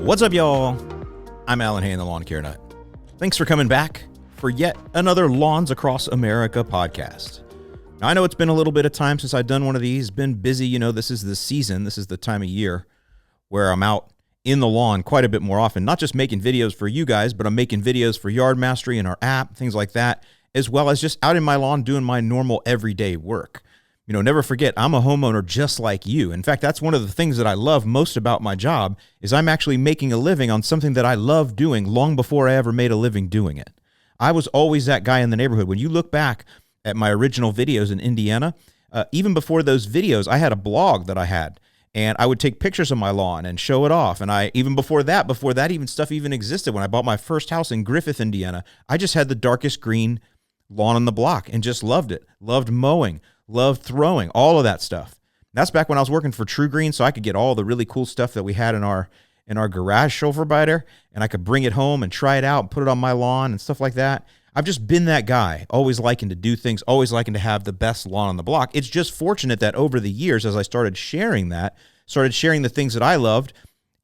What's up, y'all? I'm Alan Hay, the Lawn Care Nut. Thanks for coming back for yet another Lawns Across America podcast. Now, I know it's been a little bit of time since I've done one of these. Been busy, you know, this is the season. This is the time of year where I'm out in the lawn quite a bit more often. Not just making videos for you guys, but I'm making videos for Yard Mastery and our app, things like that, as well as just out in my lawn doing my normal everyday work. You know, never forget, I'm a homeowner just like you. In fact, that's one of the things that I love most about my job is I'm actually making a living on something that I love doing long before I ever made a living doing it. I was always that guy in the neighborhood. When you look back at my original videos in Indiana, even before those videos, I had a blog that I had, and I would take pictures of my lawn and show it off. And even before that even stuff even existed, when I bought my first house in Griffith, Indiana, I just had the darkest green lawn on the block and just loved it. Loved mowing. Loved throwing, all of that stuff. That's back when I was working for True Green, so I could get all the really cool stuff that we had in our garage Sulfur biter, and I could bring it home and try it out and put it on my lawn and stuff like that. I've just been that guy, always liking to do things, always liking to have the best lawn on the block. It's just fortunate that over the years, as I started sharing the things that I loved,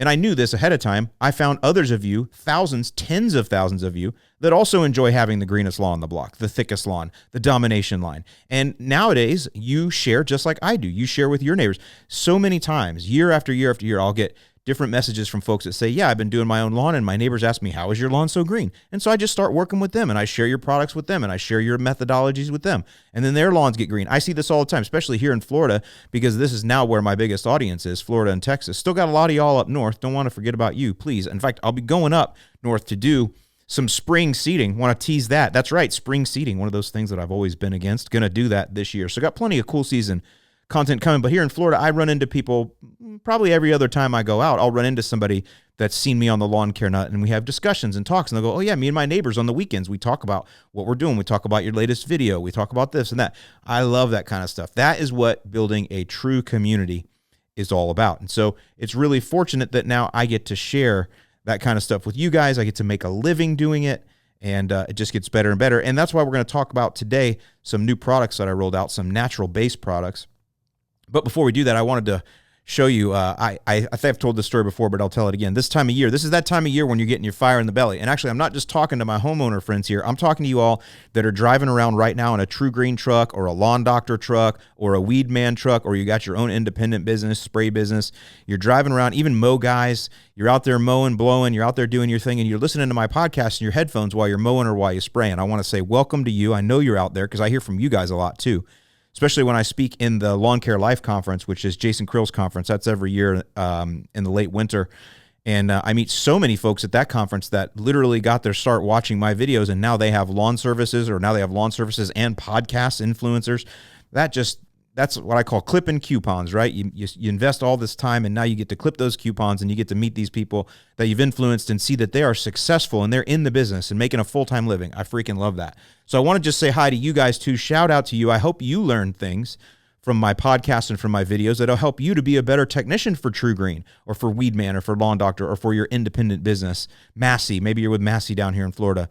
and I knew this ahead of time, I found others of you, thousands, tens of thousands of you, that also enjoy having the greenest lawn on the block, the thickest lawn, the domination line. And nowadays, you share just like I do. You share with your neighbors. So many times, year after year after year, I'll get different messages from folks that say, yeah, I've been doing my own lawn, and my neighbors ask me, how is your lawn so green? And so I just start working with them, and I share your products with them, and I share your methodologies with them. And then their lawns get green. I see this all the time, especially here in Florida, because this is now where my biggest audience is, Florida and Texas. Still got a lot of y'all up north. Don't want to forget about you, please. In fact, I'll be going up north to do some spring seeding. Want to tease that. That's right, spring seeding, one of those things that I've always been against. Going to do that this year. So got plenty of cool season content coming. But here in Florida, I run into people probably every other time I go out. I'll run into somebody that's seen me on the Lawn Care Nut, and we have discussions and talks, and they'll go, oh yeah, me and my neighbors on the weekends, we talk about what we're doing. We talk about your latest video. We talk about this and that. I love that kind of stuff. That is what building a true community is all about. And so it's really fortunate that now I get to share that kind of stuff with you guys. I get to make a living doing it, and it just gets better and better. And that's why we're going to talk about today some new products that I rolled out, some natural-based products. But before we do that, I wanted to show you, I think I've told this story before, but I'll tell it again. This time of year, this is that time of year when you're getting your fire in the belly. And actually, I'm not just talking to my homeowner friends here. I'm talking to you all that are driving around right now in a True Green truck or a Lawn Doctor truck or a Weed Man truck, or you got your own independent business, spray business. You're driving around, even mow guys. You're out there mowing, blowing. You're out there doing your thing, and you're listening to my podcast in your headphones while you're mowing or while you're spraying. I want to say welcome to you. I know you're out there because I hear from you guys a lot too. Especially when I speak in the Lawn Care Life Conference, which is Jason Krill's conference. That's every year in the late winter. And I meet so many folks at that conference that literally got their start watching my videos, and now they have lawn services, or now they have lawn services and podcast influencers. That's what I call clipping coupons, right? You invest all this time, and now you get to clip those coupons, and you get to meet these people that you've influenced and see that they are successful and they're in the business and making a full-time living. I freaking love that. So I want to just say hi to you guys too. Shout out to you. I hope you learned things from my podcast and from my videos that'll help you to be a better technician for True Green or for Weed Man or for Lawn Doctor or for your independent business. Massey, maybe you're with Massey down here in Florida.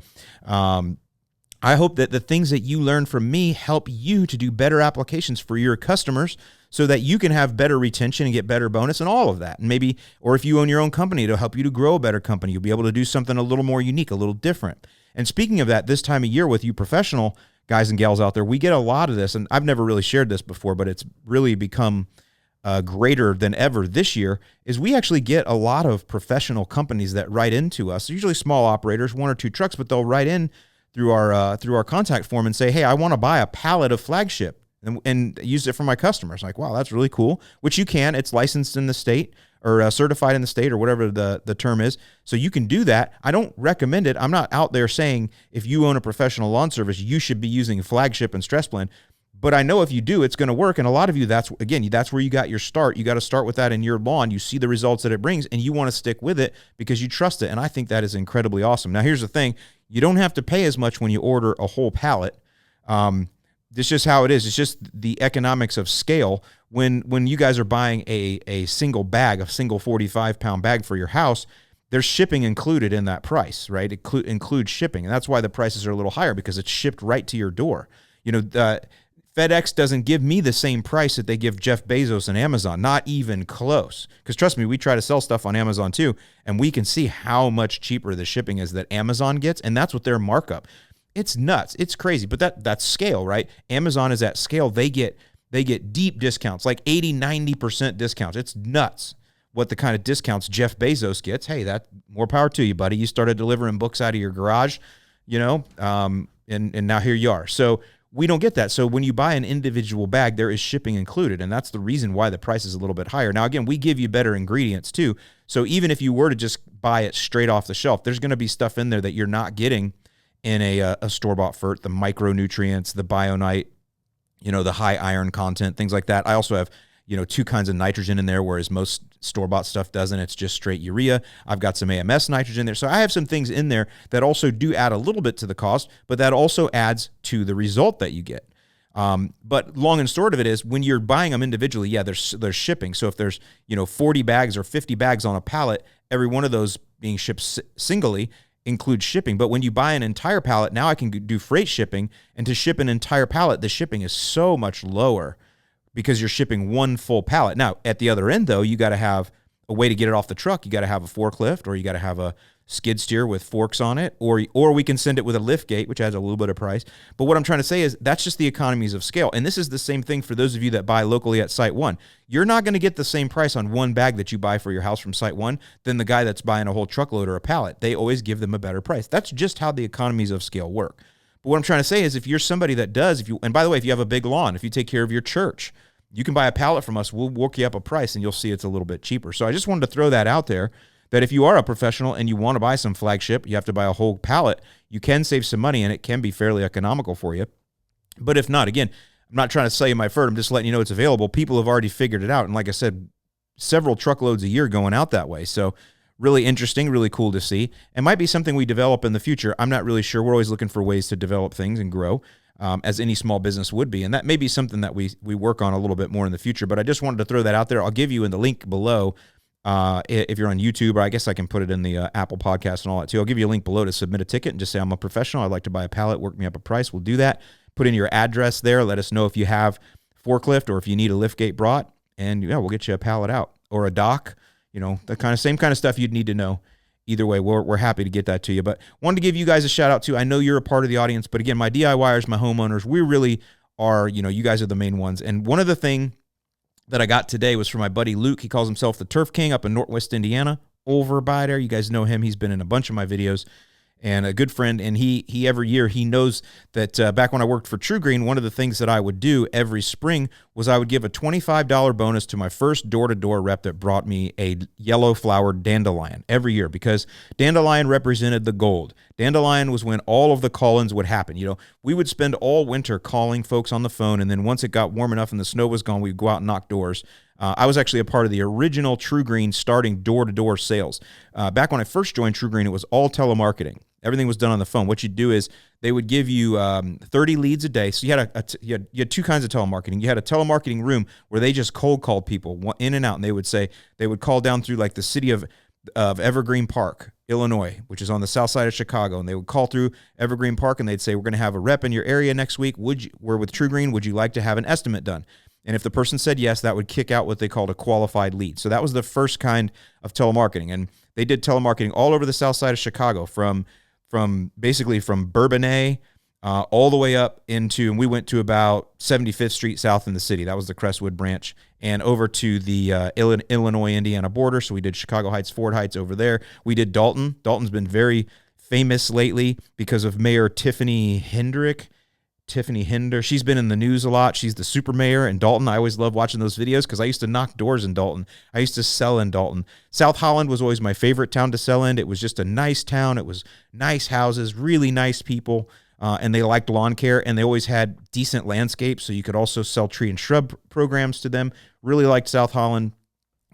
I hope that the things that you learn from me help you to do better applications for your customers so that you can have better retention and get better bonus and all of that. And maybe, or if you own your own company, it'll help you to grow a better company. You'll be able to do something a little more unique, a little different. And speaking of that, this time of year with you professional guys and gals out there, we get a lot of this, and I've never really shared this before, but it's really become greater than ever this year, is we actually get a lot of professional companies that write into us, usually small operators, 1 or 2 trucks, but they'll write in through our contact form and say, hey, I want to buy a pallet of flagship and use it for my customers. Like, wow, that's really cool, which you can. It's licensed in the state or certified in the state or whatever the term is. So you can do that. I don't recommend it. I'm not out there saying if you own a professional lawn service, you should be using flagship and stress blend. But I know if you do, it's going to work. And a lot of you, that's where you got your start. You got to start with that in your lawn. You see the results that it brings, and you want to stick with it because you trust it. And I think that is incredibly awesome. Now, here's the thing. You don't have to pay as much when you order a whole pallet. It's just how it is. It's just the economics of scale. When you guys are buying a single bag, a single 45-pound bag for your house, there's shipping included in that price, right? It includes shipping. And that's why the prices are a little higher, because it's shipped right to your door. You know, FedEx doesn't give me the same price that they give Jeff Bezos and Amazon, not even close. Because trust me, we try to sell stuff on Amazon too, and we can see how much cheaper the shipping is that Amazon gets, and that's what their markup. It's nuts. It's crazy, but that's scale, right? Amazon is at scale. They get deep discounts, like 80, 90% discounts. It's nuts what the kind of discounts Jeff Bezos gets. Hey, that more power to you, buddy. You started delivering books out of your garage, and now here you are. So we don't get that. So when you buy an individual bag, there is shipping included, and that's the reason why the price is a little bit higher. Now, again, we give you better ingredients too. So even if you were to just buy it straight off the shelf, there's going to be stuff in there that you're not getting in a store-bought fert, the micronutrients, the Bionite, the high iron content, things like that. I also have, 2 kinds of nitrogen in there, whereas most store-bought stuff doesn't. It's just straight urea. I've got some AMS nitrogen there. So I have some things in there that also do add a little bit to the cost, but that also adds to the result that you get. But long and short of it is, when you're buying them individually, yeah, there's shipping. So if there's, 40 bags or 50 bags on a pallet, every one of those being shipped singly includes shipping. But when you buy an entire pallet, now I can do freight shipping, and to ship an entire pallet, the shipping is so much lower because you're shipping one full pallet. Now, at the other end, though, you got to have a way to get it off the truck. You got to have a forklift, or you got to have a skid steer with forks on it, or we can send it with a lift gate, which adds a little bit of price. But what I'm trying to say is that's just the economies of scale. And this is the same thing for those of you that buy locally at Site One. You're not going to get the same price on one bag that you buy for your house from Site One than the guy that's buying a whole truckload or a pallet. They always give them a better price. That's just how the economies of scale work. But what I'm trying to say is, if you're somebody that does, and by the way, if you have a big lawn, if you take care of your church, you can buy a pallet from us. We'll work you up a price, and you'll see it's a little bit cheaper. So I just wanted to throw that out there, that if you are a professional and you want to buy some flagship, you have to buy a whole pallet. You can save some money, and it can be fairly economical for you. But if not, again, I'm not trying to sell you my fert. I'm just letting you know it's available. People have already figured it out. And like I said, several truckloads a year going out that way. So really interesting, really cool to see. It might be something we develop in the future. I'm not really sure. We're always looking for ways to develop things and grow, as any small business would be. And that may be something that we work on a little bit more in the future. But I just wanted to throw that out there. I'll give you in the link below, if you're on YouTube, or I guess I can put it in the Apple Podcast and all that too. I'll give you a link below to submit a ticket and just say, I'm a professional. I'd like to buy a pallet. Work me up a price. We'll do that. Put in your address there. Let us know if you have forklift or if you need a lift gate brought. And yeah, we'll get you a pallet out or a dock. The same kind of stuff you'd need to know. Either way, we're happy to get that to you. But wanted to give you guys a shout out too. I know you're a part of the audience, but again, my DIYers, my homeowners, we really are, you guys are the main ones. And one of the things that I got today was from my buddy Luke. He calls himself the Turf King up in Northwest Indiana, over by there. You guys know him. He's been in a bunch of my videos, and a good friend. And he every year, he knows that back when I worked for True Green, one of the things that I would do every spring was I would give a $25 bonus to my first door-to-door rep that brought me a yellow-flowered dandelion every year, because dandelion represented the gold. Dandelion was when all of the call-ins would happen. We would spend all winter calling folks on the phone, and then once it got warm enough and the snow was gone, we'd go out and knock doors. I was actually a part of the original True Green starting door-to-door sales. Back when I first joined True Green, it was all telemarketing. Everything was done on the phone. What you'd do is they would give you 30 leads a day. So you had 2 kinds of telemarketing. You had a telemarketing room where they just cold called people in and out, and they would call down through like the city of Evergreen Park, Illinois, which is on the south side of Chicago, and they would call through Evergreen Park, and they'd say, we're going to have a rep in your area next week. We're with True Green. Would you like to have an estimate done? And if the person said yes, that would kick out what they called a qualified lead. So that was the first kind of telemarketing. And they did telemarketing all over the south side of Chicago, from basically from Bourbonnais all the way up into, and we went to about 75th Street South in the city. That was the Crestwood branch, and over to the Illinois-Indiana border. So we did Chicago Heights, Ford Heights over there. We did Dalton. Dalton's been very famous lately because of Mayor Tiffany Hinder. She's been in the news a lot. She's the super mayor in Dalton. I always love watching those videos because I used to knock doors in Dalton. I used to sell in Dalton. South Holland was always my favorite town to sell in. It was just a nice town. It was nice houses, really nice people, and they liked lawn care, and they always had decent landscapes, so you could also sell tree and shrub programs to them. Really liked South Holland.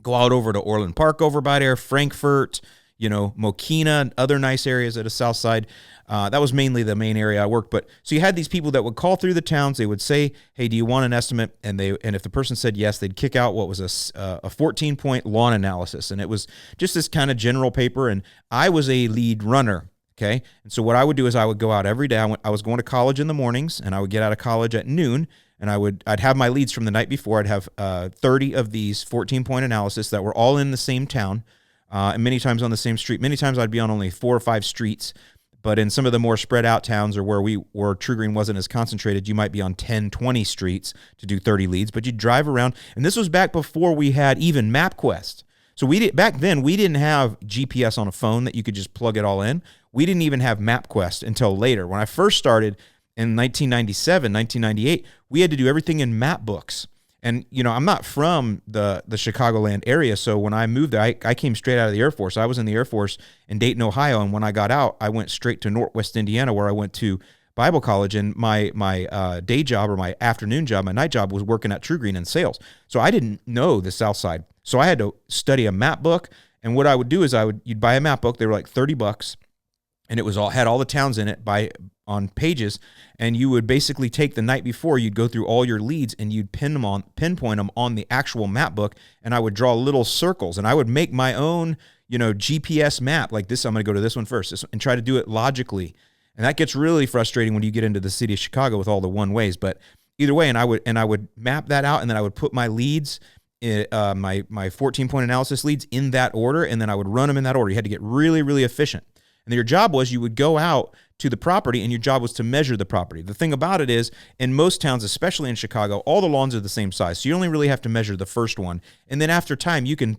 Go out over to Orland Park over by there, Frankfurt, Mokina, other nice areas at the south side. That was mainly the main area I worked. But so you had these people that would call through the towns. They would say, hey, do you want an estimate? And if the person said yes, they'd kick out what was a 14-point lawn analysis. And it was just this kind of general paper. And I was a lead runner. Okay. And so what I would do is I would go out every day. I was going to college in the mornings, and I would get out of college at noon, and I'd have my leads from the night before. I'd have 30 of these 14-point analysis that were all in the same town, and many times on the same street. Many times I'd be on only 4 or 5 streets, but in some of the more spread out towns, or where True Green wasn't as concentrated, you might be on 10, 20 streets to do 30 leads, but you'd drive around. And this was back before we had even MapQuest. So back then we didn't have GPS on a phone that you could just plug it all in. We didn't even have MapQuest until later. When I first started in 1997, 1998, we had to do everything in map books. And, I'm not from the Chicagoland area, so when I moved there, I came straight out of the Air Force. I was in the Air Force in Dayton, Ohio, and when I got out, I went straight to Northwest Indiana, where I went to Bible college, and my day job, or my afternoon job, my night job, was working at True Green in sales. So I didn't know the South Side. So I had to study a map book, and what I would do is you'd buy a map book. They were like $30, and it had all the towns in it on pages, and you would basically take the night before, you'd go through all your leads, and you'd pinpoint them on the actual map book, and I would draw little circles, and I would make my own, GPS map, like this. I'm going to go to this one first, and try to do it logically. And that gets really frustrating when you get into the city of Chicago with all the one ways. But either way, and I would map that out, and then I would put my leads, my 14-point analysis leads, in that order, and then I would run them in that order. You had to get really, really efficient. And your job was, you would go out to the property, and your job was to measure the property. The thing about it is, in most towns, especially in Chicago, all the lawns are the same size. So you only really have to measure the first one. And then after time, you can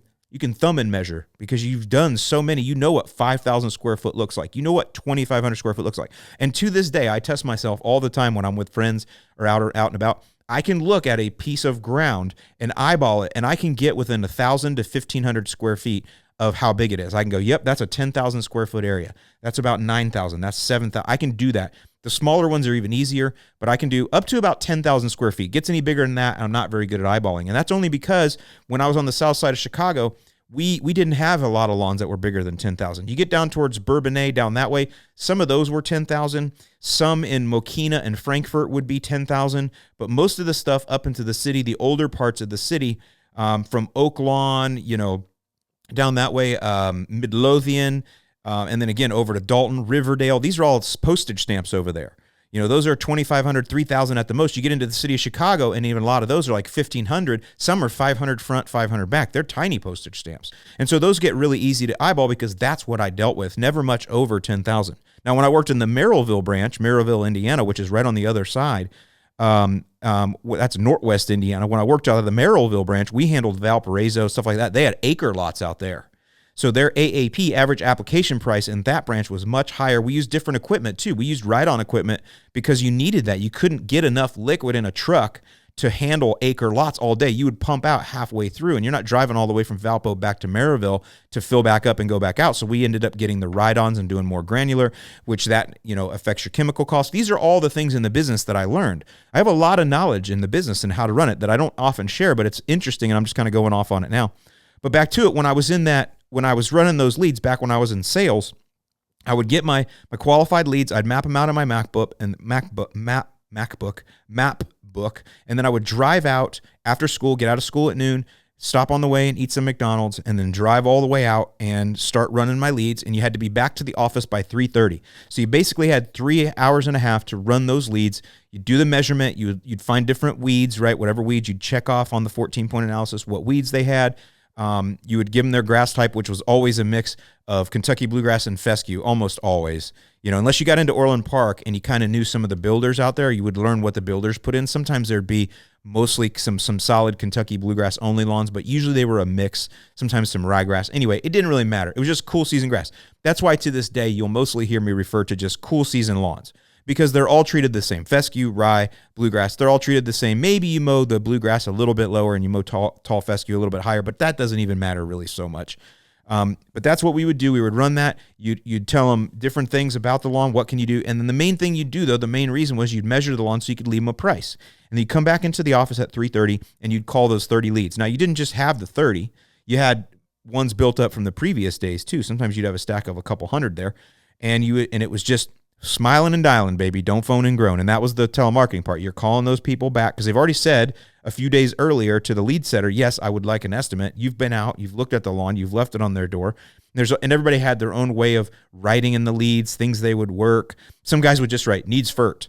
thumb and measure, because you've done so many. You know what 5,000 square foot looks like. You know what 2,500 square foot looks like. And to this day, I test myself all the time when I'm with friends or out and about. I can look at a piece of ground and eyeball it, and I can get within 1,000 to 1,500 square feet of how big it is. I can go, yep, that's a 10,000 square foot area. That's about 9,000. That's 7,000. I can do that. The smaller ones are even easier, but I can do up to about 10,000 square feet. Gets any bigger than that, I'm not very good at eyeballing. And that's only because when I was on the south side of Chicago, we didn't have a lot of lawns that were bigger than 10,000. You get down towards Bourbonnais, down that way, some of those were 10,000. Some in Mokina and Frankfurt would be 10,000. But most of the stuff up into the city, the older parts of the city, from Oak Lawn, down that way, Midlothian, and then again over to Dalton, Riverdale. These are all postage stamps over there. Those are 2,500, 3,000 at the most. You get into the city of Chicago, and even a lot of those are like 1,500. Some are 500 front, 500 back. They're tiny postage stamps. And so those get really easy to eyeball, because that's what I dealt with, never much over 10,000. Now, when I worked in the Merrillville branch, Merrillville, Indiana, which is right on the other side, that's Northwest Indiana. When I worked out of the Merrillville branch, we handled Valparaiso, stuff like that. They had acre lots out there. So their AAP, average application price, in that branch was much higher. We used different equipment too. We used ride-on equipment because you needed that. You couldn't get enough liquid in a truck to handle acre lots all day. You would pump out halfway through, and you're not driving all the way from Valpo back to Merrillville to fill back up and go back out. So we ended up getting the ride-ons and doing more granular, which that, affects your chemical costs. These are all the things in the business that I learned. I have a lot of knowledge in the business and how to run it that I don't often share, but it's interesting, and I'm just kind of going off on it now. But back to it, when I was running those leads back when I was in sales, I would get my qualified leads. I'd map them out in my MacBook, and then I would drive out after school, get out of school at noon, stop on the way and eat some McDonald's, and then drive all the way out and start running my leads. And you had to be back to the office by 3:30. So you basically had 3 hours and a half to run those leads. You'd do the measurement. You'd find different weeds, right? Whatever weeds, you'd check off on the 14-point analysis what weeds they had. You would give them their grass type, which was always a mix of Kentucky bluegrass and fescue, almost always. Unless you got into Orland Park and you kind of knew some of the builders out there, you would learn what the builders put in. Sometimes there'd be mostly some solid Kentucky bluegrass only lawns, but usually they were a mix, sometimes some ryegrass. Anyway, it didn't really matter. It was just cool season grass. That's why to this day, you'll mostly hear me refer to just cool season lawns, because they're all treated the same. Fescue, rye, bluegrass, they're all treated the same. Maybe you mow the bluegrass a little bit lower and you mow tall fescue a little bit higher, but that doesn't even matter really so much. But that's what we would do. We would run that. You'd tell them different things about the lawn. What can you do? And then the main thing you'd do, though, the main reason was you'd measure the lawn so you could leave them a price. And then you'd come back into the office at 3:30 and you'd call those 30 leads. Now, you didn't just have the 30. You had ones built up from the previous days, too. Sometimes you'd have a stack of a couple hundred there. And it was just smiling and dialing, baby. Don't phone and groan. And that was the telemarketing part. You're calling those people back because they've already said a few days earlier to the lead setter, yes, I would like an estimate. You've been out, you've looked at the lawn, you've left it on their door. And everybody had their own way of writing in the leads, things they would work. Some guys would just write, needs fert.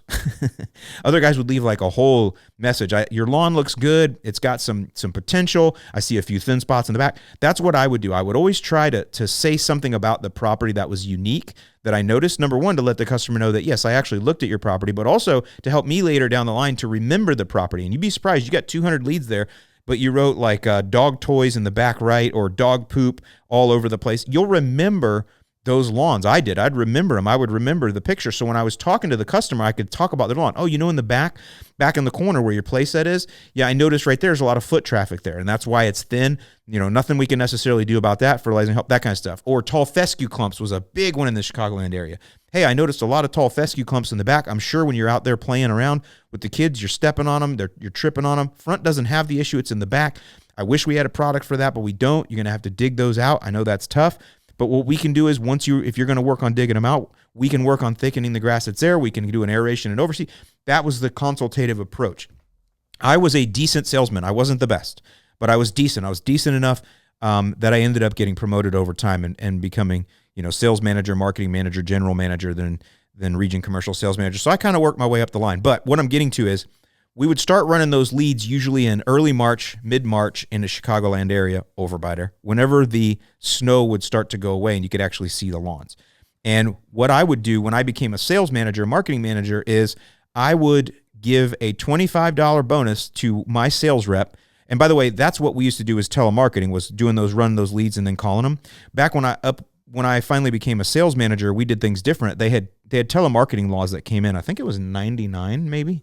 Other guys would leave like a whole message. Your lawn looks good. It's got some potential. I see a few thin spots in the back. That's what I would do. I would always try to say something about the property that was unique that I noticed. Number one, to let the customer know that, yes, I actually looked at your property, but also to help me later down the line to remember the property. And you'd be surprised. You got 200 leads there, but you wrote like dog toys in the back right or dog poop all over the place. You'll remember those lawns. I did. I'd remember them. I would remember the picture. So when I was talking to the customer, I could talk about their lawn. Oh, in the back in the corner where your playset is, yeah, I noticed right there's a lot of foot traffic there, and that's why it's thin. Nothing we can necessarily do about that, fertilizing help, that kind of stuff. Or tall fescue clumps was a big one in the Chicagoland area. Hey, I noticed a lot of tall fescue clumps in the back. I'm sure when you're out there playing around with the kids, you're stepping on them, you're tripping on them. Front doesn't have the issue. It's in the back. I wish we had a product for that, but we don't. You're going to have to dig those out. I know that's tough. But what we can do is if you're going to work on digging them out, we can work on thickening the grass that's there. We can do an aeration and overseed. That was the consultative approach. I was a decent salesman. I wasn't the best, but I was decent. I was decent enough that I ended up getting promoted over time and becoming, sales manager, marketing manager, general manager, then region commercial sales manager. So I kind of worked my way up the line. But what I'm getting to is we would start running those leads usually in early March, mid-March in the Chicagoland area, overbiter, whenever the snow would start to go away and you could actually see the lawns. And what I would do when I became a sales manager, marketing manager, is I would give a $25 bonus to my sales rep. And by the way, that's what we used to do as telemarketing, was running those leads and then calling them. Back when I finally became a sales manager, we did things different. They had telemarketing laws that came in. I think it was 99 maybe.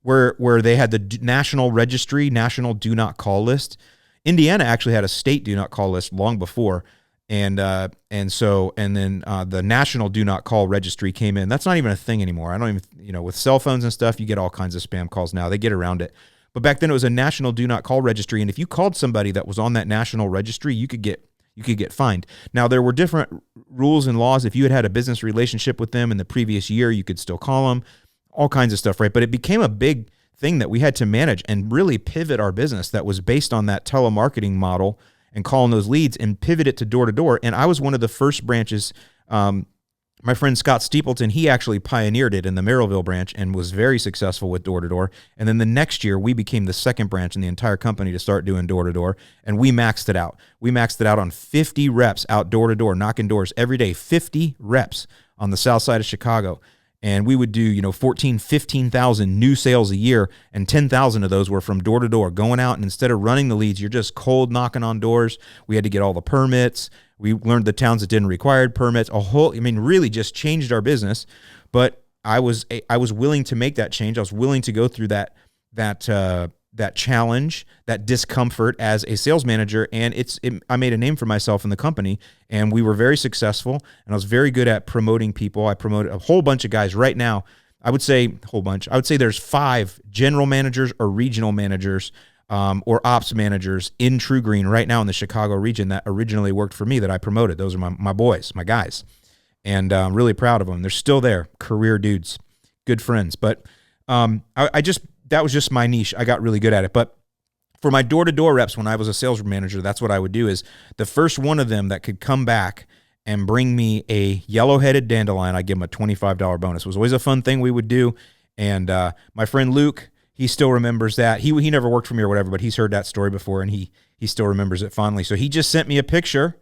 Where they had the national registry, national do not call list. Indiana actually had a state do not call list long before, and then the national do not call registry came in. That's not even a thing anymore. I don't even, with cell phones and stuff, you get all kinds of spam calls now. They get around it, but back then it was a national do not call registry, and if you called somebody that was on that national registry, you could get fined. Now there were different rules and laws. If you had a business relationship with them in the previous year, you could still call them. All kinds of stuff, right? But it became a big thing that we had to manage and really pivot our business that was based on that telemarketing model and calling those leads and pivot it to door to door. And I was one of the first branches. My friend Scott Steepleton, he actually pioneered it in the Merrillville branch and was very successful with door to door. And then the next year, we became the second branch in the entire company to start doing door to door, and we maxed it out. We maxed it out on 50 reps out door to door, knocking doors every day, 50 reps on the south side of Chicago. And we would do, 15,000 new sales a year, and 10,000 of those were from door to door, going out, and instead of running the leads, you're just cold knocking on doors. We had to get all the permits. We learned the towns that didn't require permits. Really just changed our business. But I was willing to make that change. I was willing to go through that challenge, that discomfort as a sales manager, and I made a name for myself in the company, and we were very successful, and I was very good at promoting people. I promoted a whole bunch of guys. Right now, I would say there's 5 general managers or regional managers or ops managers in True Green right now in the Chicago region that originally worked for me that I promoted. Those are my boys, my guys, and I'm really proud of them. They're still there, career dudes, good friends. But that was just my niche. I got really good at it. But for my door-to-door reps, when I was a sales manager, that's what I would do is the first one of them that could come back and bring me a yellow-headed dandelion, I'd give him a $25 bonus. It was always a fun thing we would do. And my friend Luke, he still remembers that. He never worked for me or whatever, but he's heard that story before, and he still remembers it fondly. So he just sent me a picture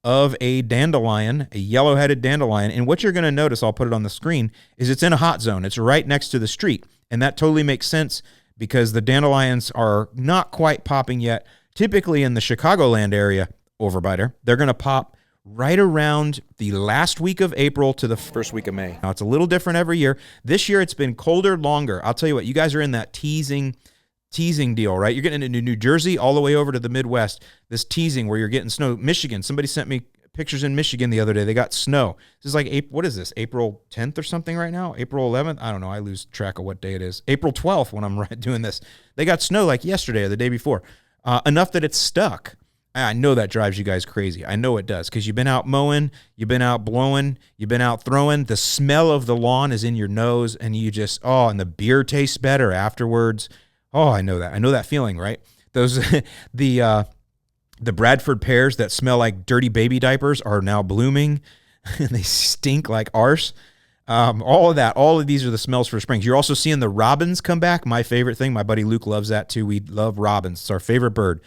of a dandelion, a yellow-headed dandelion. And what you're going to notice, I'll put it on the screen, is it's in a hot zone. It's right next to the street. And that totally makes sense because the dandelions are not quite popping yet. Typically in the Chicagoland area, overbiter, they're going to pop right around the last week of April to the first week of May. Now, it's a little different every year. This year, it's been colder longer. I'll tell you what, you guys are in that teasing deal, right? You're getting into New Jersey all the way over to the Midwest, this teasing where you're getting snow. Michigan, somebody sent me pictures in Michigan the other day. They got snow. This is like, what is this, April 10th or something right now? April 11th? I don't know. I lose track of what day it is. April 12th when I'm doing this. They got snow like yesterday or the day before, enough that it's stuck. I know that drives you guys crazy. I know it does because you've been out mowing, you've been out blowing, you've been out throwing. The smell of the lawn is in your nose, and you just, and the beer tastes better afterwards. Oh, I know that. I know that feeling, right? The Bradford pears that smell like dirty baby diapers are now blooming, and they stink like arse. All of these are the smells for springs. You're also seeing the robins come back. My favorite thing. My buddy Luke loves that too. We love robins. It's our favorite bird.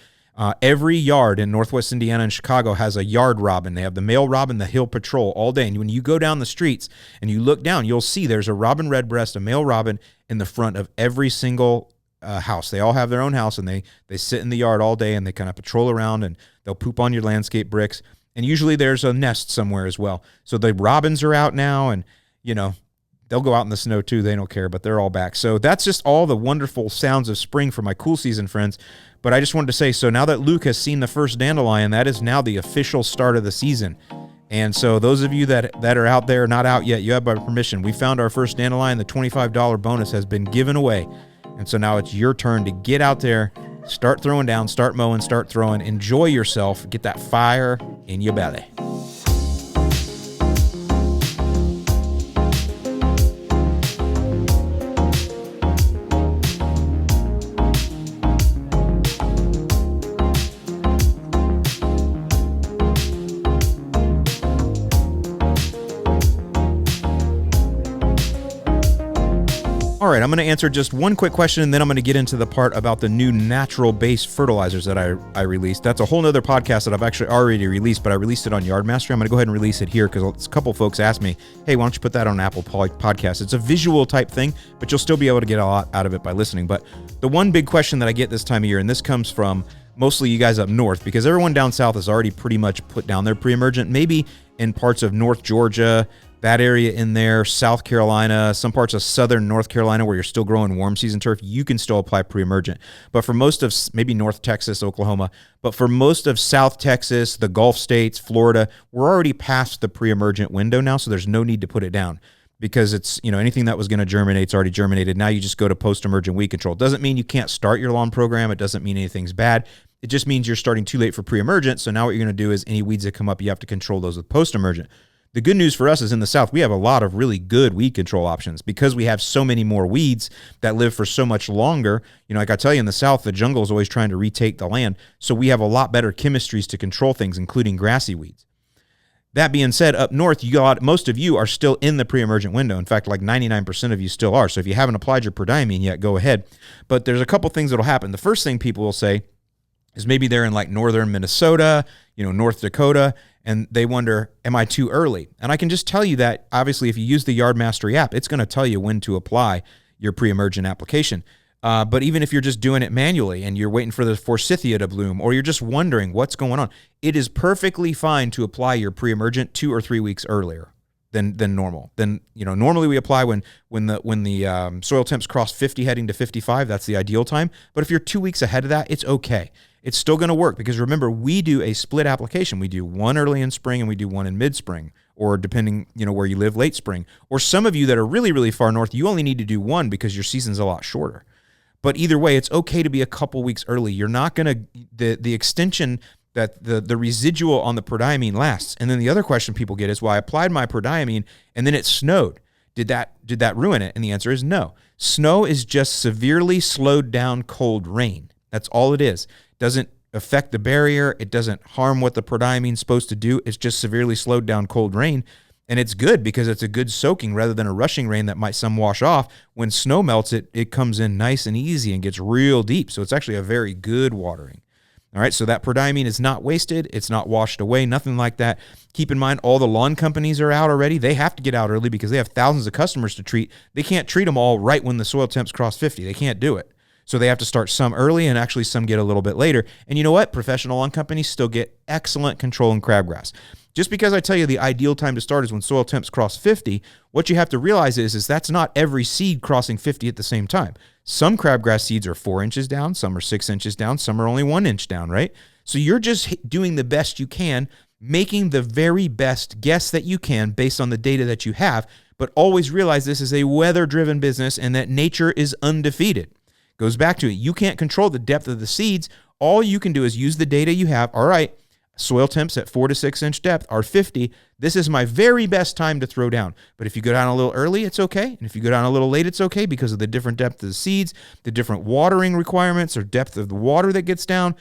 Every yard in Northwest Indiana and Chicago has a yard robin. They have the male robin, the hill patrol all day. And when you go down the streets and you look down, you'll see there's a robin redbreast, a male robin in the front of every single house. They all have their own house, and they sit in the yard all day, and they kind of patrol around, and they'll poop on your landscape bricks. And usually there's a nest somewhere as well. So the robins are out now, and they'll go out in the snow too. They don't care, but they're all back. So that's just all the wonderful sounds of spring for my cool season friends. But I just wanted to say, so now that Luke has seen the first dandelion, that is now the official start of the season. And so those of you that are out there, not out yet, you have my permission. We found our first dandelion. The $25 bonus has been given away. And so now it's your turn to get out there, start throwing down, start mowing, start throwing, enjoy yourself, get that fire in your belly. All right, I'm going to answer just one quick question, and then I'm going to get into the part about the new natural-based fertilizers that I released. That's a whole nother podcast that I've actually already released, but I released it on Yard Mastery. I'm going to go ahead and release it here because a couple folks asked me, hey, why don't you put that on Apple Podcasts? It's a visual type thing, but you'll still be able to get a lot out of it by listening. But the one big question that I get this time of year, and this comes from mostly you guys up north, because everyone down south has already pretty much put down their pre-emergent, maybe in parts of North Georgia, that area in there, South Carolina, some parts of southern North Carolina where you're still growing warm season turf, you can still apply pre-emergent. But for most of maybe North Texas, Oklahoma, but for most of South Texas, the Gulf states, Florida, we're already past the pre-emergent window now, so there's no need to put it down because it's, anything that was going to germinate, it's already germinated. Now you just go to post-emergent weed control. It doesn't mean you can't start your lawn program. It doesn't mean anything's bad. It just means you're starting too late for pre-emergent, so now what you're going to do is any weeds that come up, you have to control those with post-emergent. The good news for us is in the South, we have a lot of really good weed control options because we have so many more weeds that live for so much longer. Like I tell you, in the South, the jungle is always trying to retake the land. So we have a lot better chemistries to control things, including grassy weeds. That being said, up north, most of you are still in the pre-emergent window. In fact, like 99% of you still are. So if you haven't applied your prodiamine yet, go ahead. But there's a couple things that will happen. The first thing people will say is maybe they're in like northern Minnesota, North Dakota, and they wonder, am I too early? And I can just tell you that, obviously, if you use the Yard Mastery app, it's going to tell you when to apply your pre-emergent application. But even if you're just doing it manually and you're waiting for the forsythia to bloom, or you're just wondering what's going on, it is perfectly fine to apply your pre-emergent 2 or 3 weeks earlier than normal. Then, normally we apply when the soil temps cross 50 heading to 55. That's the ideal time. But if you're 2 weeks ahead of that, it's okay. It's still going to work because remember, we do a split application. We do one early in spring and we do one in mid-spring, or depending, where you live, late spring. Or some of you that are really, really far north, you only need to do one because your season's a lot shorter. But either way, it's okay to be a couple weeks early. You're not going to, the extension that the residual on the prodiamine lasts. And then the other question people get is, well, I applied my prodiamine and then it snowed. Did that ruin it? And the answer is no. Snow is just severely slowed down cold rain. That's all it is. Doesn't affect the barrier. It doesn't harm what the prodiamine is supposed to do. It's just severely slowed down cold rain. And it's good because it's a good soaking rather than a rushing rain that might some wash off. When snow melts, it comes in nice and easy and gets real deep. So it's actually a very good watering. All right, so that prodiamine is not wasted. It's not washed away, nothing like that. Keep in mind, all the lawn companies are out already. They have to get out early because they have thousands of customers to treat. They can't treat them all right when the soil temps cross 50. They can't do it. So they have to start some early, and actually some get a little bit later. And you know what? Professional lawn companies still get excellent control in crabgrass. Just because I tell you the ideal time to start is when soil temps cross 50, what you have to realize is that's not every seed crossing 50 at the same time. Some crabgrass seeds are 4 inches down, some are 6 inches down, some are only 1 inch down, right? So you're just doing the best you can, making the very best guess that you can based on the data that you have, but always realize this is a weather-driven business and that nature is undefeated. Goes back to it. You can't control the depth of the seeds. All you can do is use the data you have. All right, soil temps at 4 to 6 inch depth are 50. This is my very best time to throw down. But if you go down a little early, it's okay. And if you go down a little late, it's okay because of the different depth of the seeds, the different watering requirements or depth of the water that gets down.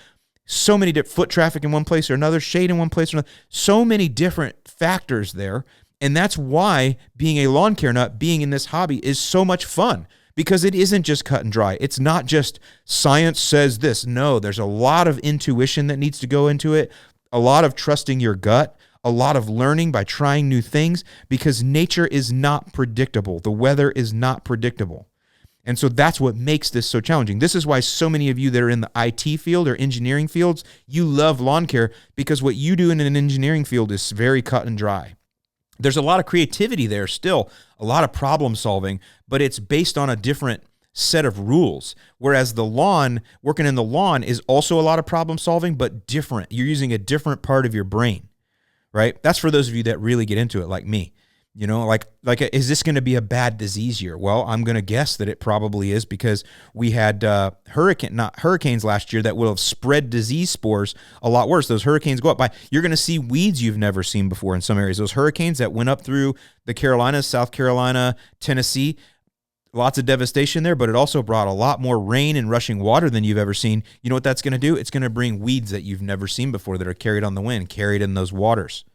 So many different foot traffic in one place or another, shade in one place or another. So many different factors there. And that's why being a lawn care nut, being in this hobby is so much fun, because it isn't just cut and dry. It's not just science says this. No, there's a lot of intuition that needs to go into it, a lot of trusting your gut, a lot of learning by trying new things, because nature is not predictable. The weather is not predictable. And so that's what makes this so challenging. This is why so many of you that are in the IT field or engineering fields, you love lawn care, because what you do in an engineering field is very cut and dry. There's a lot of creativity there still, a lot of problem solving, but it's based on a different set of rules. Whereas the lawn, working in the lawn is also a lot of problem solving, but different. You're using a different part of your brain, right? That's for those of you that really get into it like me. You know, like, is this going to be a bad disease year? Well, I'm going to guess that it probably is, because we had hurricanes last year that will have spread disease spores a lot worse. Those hurricanes go up by, you're going to see weeds you've never seen before in some areas. Those hurricanes that went up through the Carolinas, South Carolina, Tennessee, lots of devastation there, but it also brought a lot more rain and rushing water than you've ever seen. You know what that's going to do? It's going to bring weeds that you've never seen before that are carried on the wind, carried in those waters.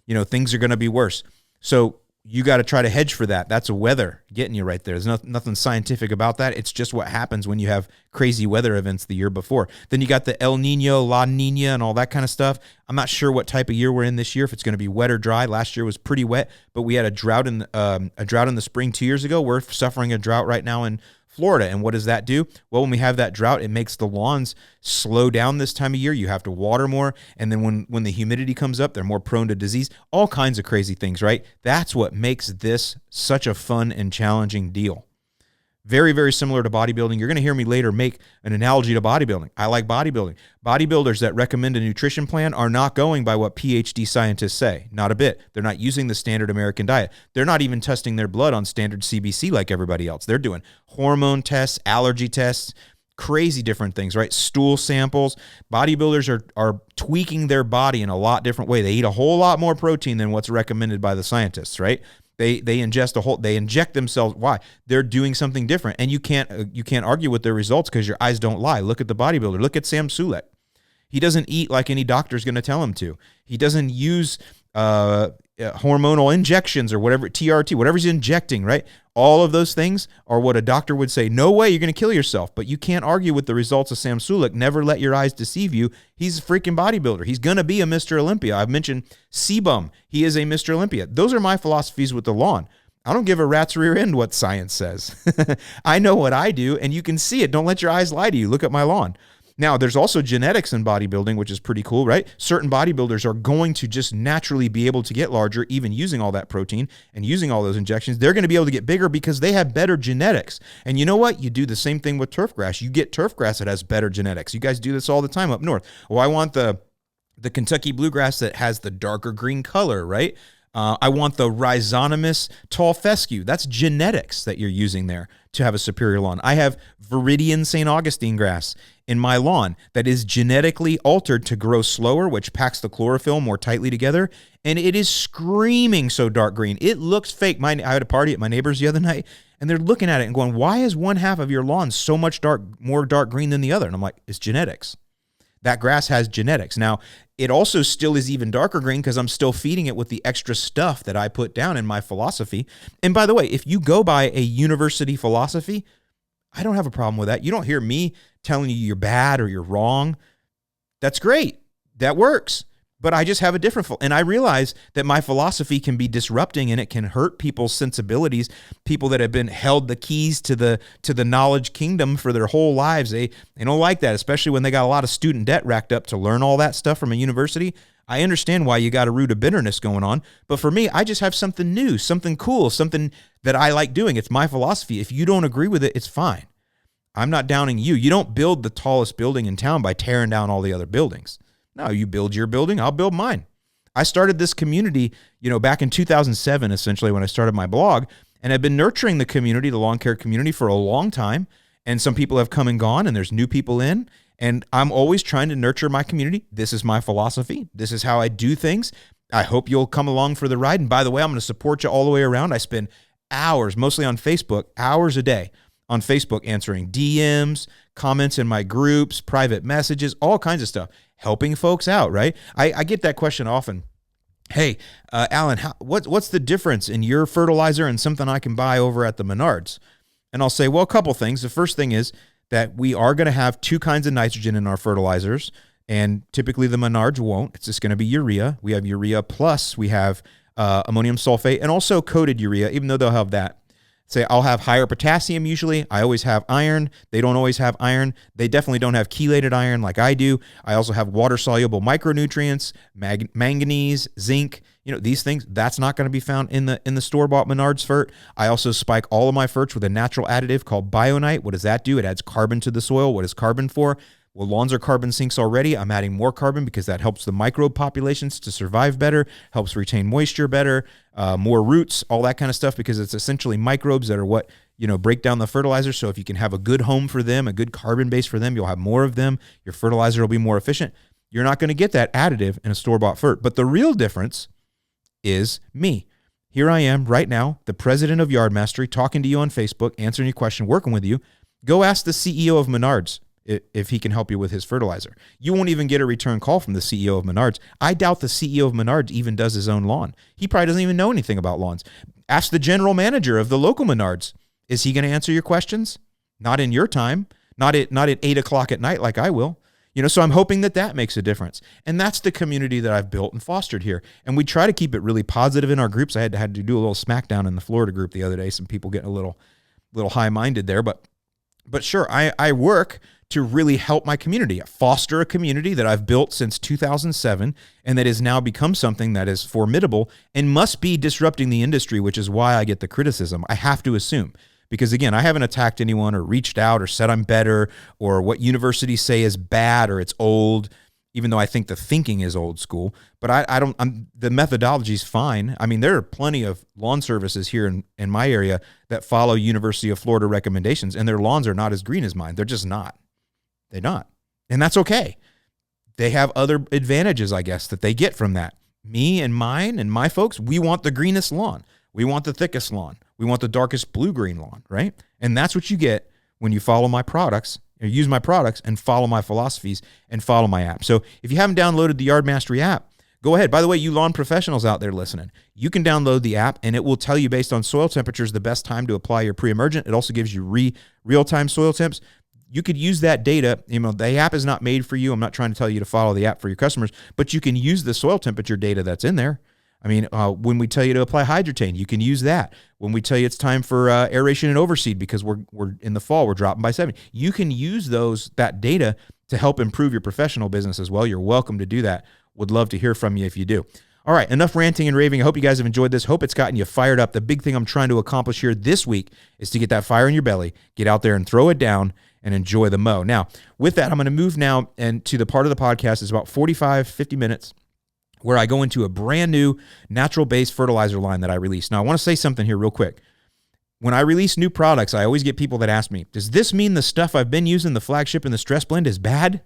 You know, things are going to be worse. So you got to try to hedge for that. That's a weather getting you right there. There's nothing scientific about that. It's just what happens when you have crazy weather events the year before. Then you got the El Nino, La Nina, and all that kind of stuff. I'm not sure what type of year we're in this year, if it's going to be wet or dry. Last year was pretty wet, but we had a drought in the spring 2 years ago. We're suffering a drought right now in Florida. And what does that do? Well, when we have that drought, it makes the lawns slow down this time of year. You have to water more. And then when the humidity comes up, they're more prone to disease, all kinds of crazy things, right? That's what makes this such a fun and challenging deal. Very, very similar to bodybuilding. You're going to hear me later make an analogy to bodybuilding. I like bodybuilding. Bodybuilders that recommend a nutrition plan are not going by what PhD scientists say. Not a bit. They're not using the standard American diet. They're not even testing their blood on standard CBC like everybody else. They're doing hormone tests, allergy tests, crazy different things, right? Stool samples. Bodybuilders are tweaking their body in a lot different way. They eat a whole lot more protein than what's recommended by the scientists, right? They inject themselves. Why? They're doing something different, and you can't argue with their results because your eyes don't lie. Look at the bodybuilder. Look at Sam Sulek. He doesn't eat like any doctor's going to tell him to. He doesn't use hormonal injections or whatever, TRT, whatever he's injecting, right? All of those things are what a doctor would say, no way, you're going to kill yourself. But you can't argue with the results of Sam Sulek. Never let your eyes deceive you. He's a freaking bodybuilder. He's going to be a Mr. Olympia. I've mentioned Sebum. He is a Mr. Olympia. Those are my philosophies with the lawn. I don't give a rat's rear end what science says. I know what I do, and you can see it. Don't let your eyes lie to you. Look at my lawn. Now, there's also genetics in bodybuilding, which is pretty cool, right? Certain bodybuilders are going to just naturally be able to get larger, even using all that protein and using all those injections. They're going to be able to get bigger because they have better genetics. And you know what? You do the same thing with turf grass. You get turf grass that has better genetics. You guys do this all the time up north. Oh, I want the Kentucky bluegrass that has the darker green color, right? I want the rhizonomous tall fescue. That's genetics that you're using there to have a superior lawn. I have Viridian St. Augustine grass in my lawn that is genetically altered to grow slower, which packs the chlorophyll more tightly together, and it is screaming so dark green. It looks fake. I had a party at my neighbor's the other night, and they're looking at it and going, why is one half of your lawn so much more dark green than the other? And I'm like, it's genetics. That grass has genetics. Now, it also still is even darker green because I'm still feeding it with the extra stuff that I put down in my philosophy. And by the way, if you go by a university philosophy, I don't have a problem with that. You don't hear me telling you you're bad or you're wrong. That's great. That works. But I just have a different, and I realize that my philosophy can be disrupting and it can hurt people's sensibilities. People that have been held the keys to the knowledge kingdom for their whole lives, they don't like that, especially when they got a lot of student debt racked up to learn all that stuff from a university. I understand why you got a root of bitterness going on, but for me, I just have something new, something cool, something that I like doing. It's my philosophy. If you don't agree with it, it's fine. I'm not downing you. You don't build the tallest building in town by tearing down all the other buildings. No, you build your building, I'll build mine. I started this community, back in 2007, essentially, when I started my blog, and I've been nurturing the community, the lawn care community, for a long time. And some people have come and gone, and there's new people in, and I'm always trying to nurture my community. This is my philosophy. This is how I do things. I hope you'll come along for the ride. And by the way, I'm going to support you all the way around. I spend hours, mostly on Facebook, hours a day on Facebook answering DMs, comments in my groups, private messages, all kinds of stuff, helping folks out, right? I get that question often. Hey, Alan, what's the difference in your fertilizer and something I can buy over at the Menards? And I'll say, well, a couple things. The first thing is that we are going to have two kinds of nitrogen in our fertilizers, and typically the Menards won't. It's just going to be urea. We have urea plus we have ammonium sulfate and also coated urea, even though they'll have that. Say I'll have higher potassium usually. I always have iron. They don't always have iron. They definitely don't have chelated iron like I do. I also have water-soluble micronutrients, manganese, zinc. You know, these things, that's not going to be found in the store-bought Menards fert. I also spike all of my ferts with a natural additive called Bionite. What does that do? It adds carbon to the soil. What is carbon for? Well, lawns are carbon sinks already. I'm adding more carbon because that helps the microbe populations to survive better, helps retain moisture better, more roots, all that kind of stuff, because it's essentially microbes that are what, break down the fertilizer. So if you can have a good home for them, a good carbon base for them, you'll have more of them. Your fertilizer will be more efficient. You're not going to get that additive in a store-bought fert. But the real difference is me. Here I am right now, the president of Yard Mastery, talking to you on Facebook, answering your question, working with you. Go ask the CEO of Menards if he can help you with his fertilizer. You won't even get a return call from the CEO of Menards. I doubt the CEO of Menards even does his own lawn. He probably doesn't even know anything about lawns. Ask the general manager of the local Menards. Is he going to answer your questions? Not in your time, not at 8 o'clock at night like I will. So I'm hoping that makes a difference. And that's the community that I've built and fostered here. And we try to keep it really positive in our groups. I had to do a little smackdown in the Florida group the other day. Some people getting a little high-minded there. But sure, I work to really help my community, foster a community that I've built since 2007 and that has now become something that is formidable and must be disrupting the industry, which is why I get the criticism. I have to assume. Because again, I haven't attacked anyone or reached out or said I'm better or what universities say is bad or it's old, even though I think the thinking is old school. But the methodology is fine. I mean, there are plenty of lawn services here in my area that follow University of Florida recommendations, and their lawns are not as green as mine. They're just not. They're not. And that's okay. They have other advantages, I guess, that they get from that. Me and mine and my folks, we want the greenest lawn. We want the thickest lawn. We want the darkest blue-green lawn, right? And that's what you get when you follow my products, or use my products and follow my philosophies and follow my app. So if you haven't downloaded the Yard Mastery app, go ahead. By the way, you lawn professionals out there listening, you can download the app and it will tell you based on soil temperatures the best time to apply your pre-emergent. It also gives you real-time soil temps. You could use that data. The app is not made for you. I'm not trying to tell you to follow the app for your customers, but you can use the soil temperature data that's in there. I mean, when we tell you to apply hydrotain, you can use that. When we tell you it's time for aeration and overseed because we're in the fall, we're dropping by 70. You can use that data to help improve your professional business as well. You're welcome to do that. Would love to hear from you if you do. All right, enough ranting and raving. I hope you guys have enjoyed this. Hope it's gotten you fired up. The big thing I'm trying to accomplish here this week is to get that fire in your belly, get out there and throw it down and enjoy the mow. Now, with that, I'm going to move now and to the part of the podcast is about 45, 50 minutes where I go into a brand new natural-based fertilizer line that I released. Now, I want to say something here real quick. When I release new products, I always get people that ask me, does this mean the stuff I've been using, the flagship and the stress blend, is bad?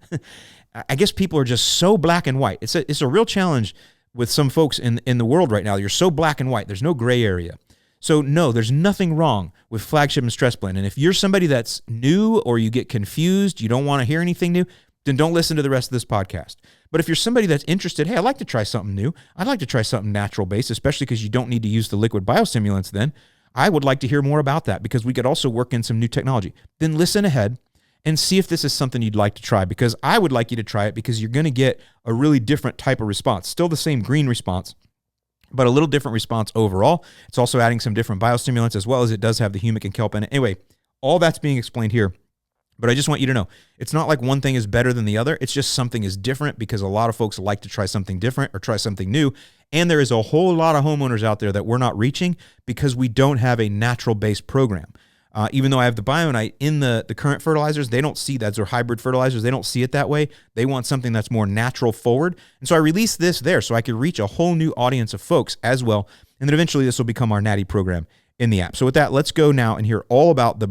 I guess people are just so black and white. It's a real challenge with some folks in the world right now. You're so black and white. There's no gray area. So no, there's nothing wrong with flagship and stress blend. And if you're somebody that's new or you get confused, you don't want to hear anything new, then don't listen to the rest of this podcast. But if you're somebody that's interested, hey, I'd like to try something new. I'd like to try something natural-based, especially because you don't need to use the liquid biostimulants then. I would like to hear more about that because we could also work in some new technology. Then listen ahead and see if this is something you'd like to try because I would like you to try it because you're going to get a really different type of response. Still the same green response, but a little different response overall. It's also adding some different biostimulants as well as it does have the humic and kelp in it. Anyway, all that's being explained here. But I just want you to know, it's not like one thing is better than the other. It's just something is different because a lot of folks like to try something different or try something new. And there is a whole lot of homeowners out there that we're not reaching because we don't have a natural-based program. Even though I have the Bionite in the current fertilizers, they don't see that. They're hybrid fertilizers. They don't see it that way. They want something that's more natural forward. And so I released this there so I could reach a whole new audience of folks as well. And then eventually this will become our natty program in the app. So with that, let's go now and hear all about the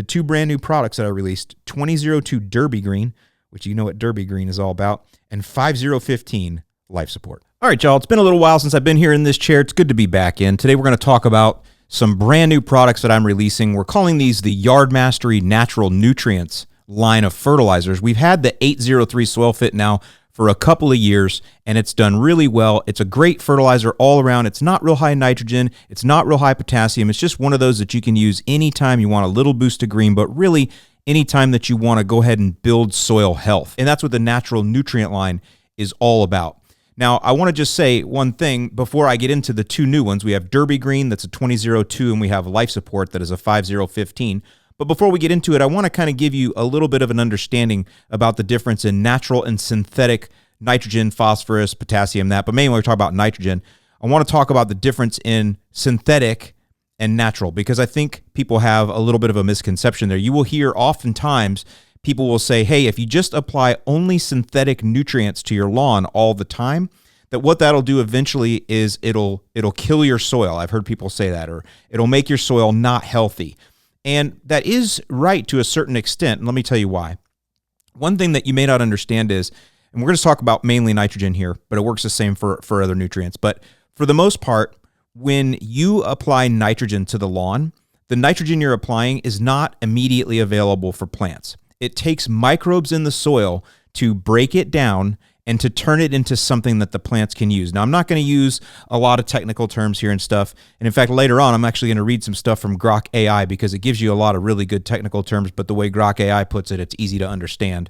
two brand new products that I released, 2002 Derby Green, which you know what Derby Green is all about, and 5015 Life Support. All right, y'all, it's been a little while since I've been here in this chair. It's good to be back in. Today we're going to talk about some brand new products that I'm releasing. We're calling these the Yard Mastery Natural Nutrients line of fertilizers. We've had the 803 Soil Fit now for a couple of years, and it's done really well. It's a great fertilizer all around. It's not real high nitrogen. It's not real high potassium. It's just one of those that you can use anytime you want a little boost of green, but really anytime that you want to go ahead and build soil health. And that's what the natural nutrient line is all about. Now, I want to just say one thing before I get into the two new ones. We have Derby Green, that's a 2002, and we have Life Support, that is a 5015. But before we get into it, I want to kind of give you a little bit of an understanding about the difference in natural and synthetic nitrogen, phosphorus, potassium, that. But mainly when we talk about nitrogen, I want to talk about the difference in synthetic and natural, because I think people have a little bit of a misconception there. You will hear oftentimes people will say, hey, if you just apply only synthetic nutrients to your lawn all the time, that what that'll do eventually is it'll kill your soil. I've heard people say that, or it'll make your soil not healthy. And that is right to a certain extent, and let me tell you why. One thing that you may not understand is, and we're going to talk about mainly nitrogen here, but it works the same for other nutrients. But for the most part, when you apply nitrogen to the lawn, the nitrogen you're applying is not immediately available for plants. It takes microbes in the soil to break it down and to turn it into something that the plants can use. Now, I'm not going to use a lot of technical terms here and stuff. And in fact, later on, I'm actually going to read some stuff from Grok AI, because it gives you a lot of really good technical terms, but the way Grok AI puts it, it's easy to understand.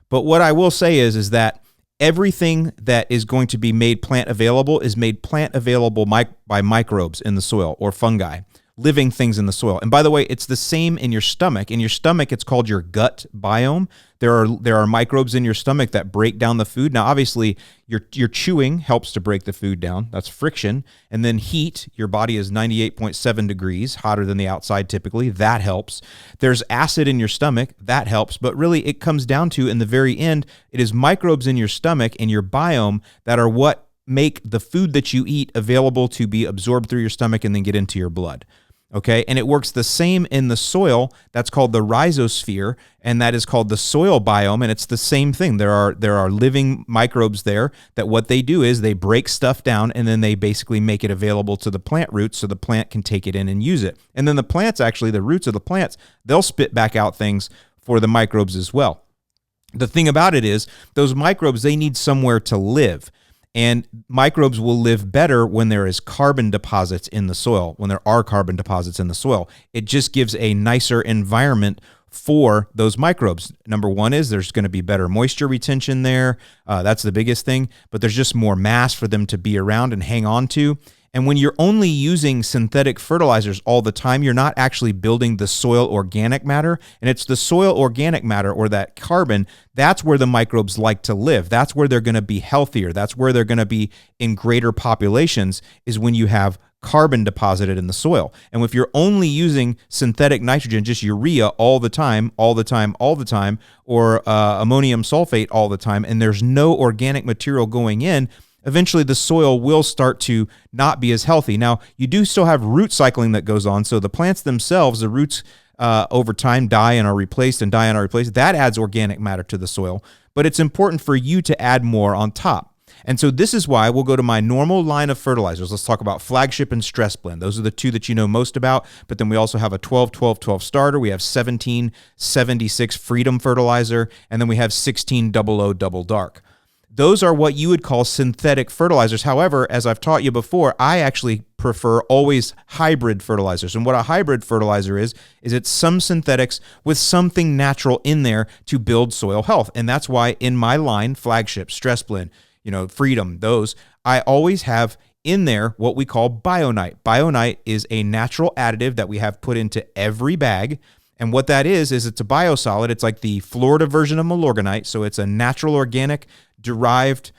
But what I will say is that everything that is going to be made plant available is made plant available by microbes in the soil, or fungi, living things in the soil. And by the way, it's the same in your stomach. In your stomach, it's called your gut biome. There are microbes in your stomach that break down the food. Now, obviously, your chewing helps to break the food down. That's friction. And then heat. Your body is 98.7 degrees, hotter than the outside typically. That helps. There's acid in your stomach. That helps. But really, it comes down to, in the very end, it is microbes in your stomach and your biome that are what make the food that you eat available to be absorbed through your stomach and then get into your blood. Okay, and it works the same in the soil. That's called the rhizosphere, and that is called the soil biome, and it's the same thing. There are living microbes there that what they do is they break stuff down, and then they basically make it available to the plant roots so the plant can take it in and use it. And then the plants, actually, the roots of the plants, they'll spit back out things for the microbes as well. The thing about it is those microbes, they need somewhere to live. And microbes will live better when there is carbon deposits in the soil, when there are carbon deposits in the soil. It just gives a nicer environment for those microbes. Number one is there's going to be better moisture retention there. That's the biggest thing. But there's just more mass for them to be around and hang on to. And when you're only using synthetic fertilizers all the time, you're not actually building the soil organic matter. And it's the soil organic matter, or that carbon, that's where the microbes like to live. That's where they're going to be healthier. That's where they're going to be in greater populations, is when you have carbon deposited in the soil. And if you're only using synthetic nitrogen, just urea all the time, or ammonium sulfate all the time, and there's no organic material going in, eventually the soil will start to not be as healthy. Now, you do still have root cycling that goes on. So the plants themselves, the roots over time die and are replaced and die and are replaced. That adds organic matter to the soil. But it's important for you to add more on top. And so this is why we'll go to my normal line of fertilizers. Let's talk about Flagship and Stress Blend. Those are the two that you know most about. But then we also have a 12-12-12 starter. We have 17-76 Freedom fertilizer. And then we have 16-00 Double Dark. Those are what you would call synthetic fertilizers. However, as I've taught you before, I actually prefer always hybrid fertilizers. And what a hybrid fertilizer is it's some synthetics with something natural in there to build soil health. And that's why in my line, Flagship, Stress Blend, Freedom, those, I always have in there what we call Bionite. Bionite is a natural additive that we have put into every bag. And what that is it's a biosolid. It's like the Florida version of Milorganite. So it's a natural organic derived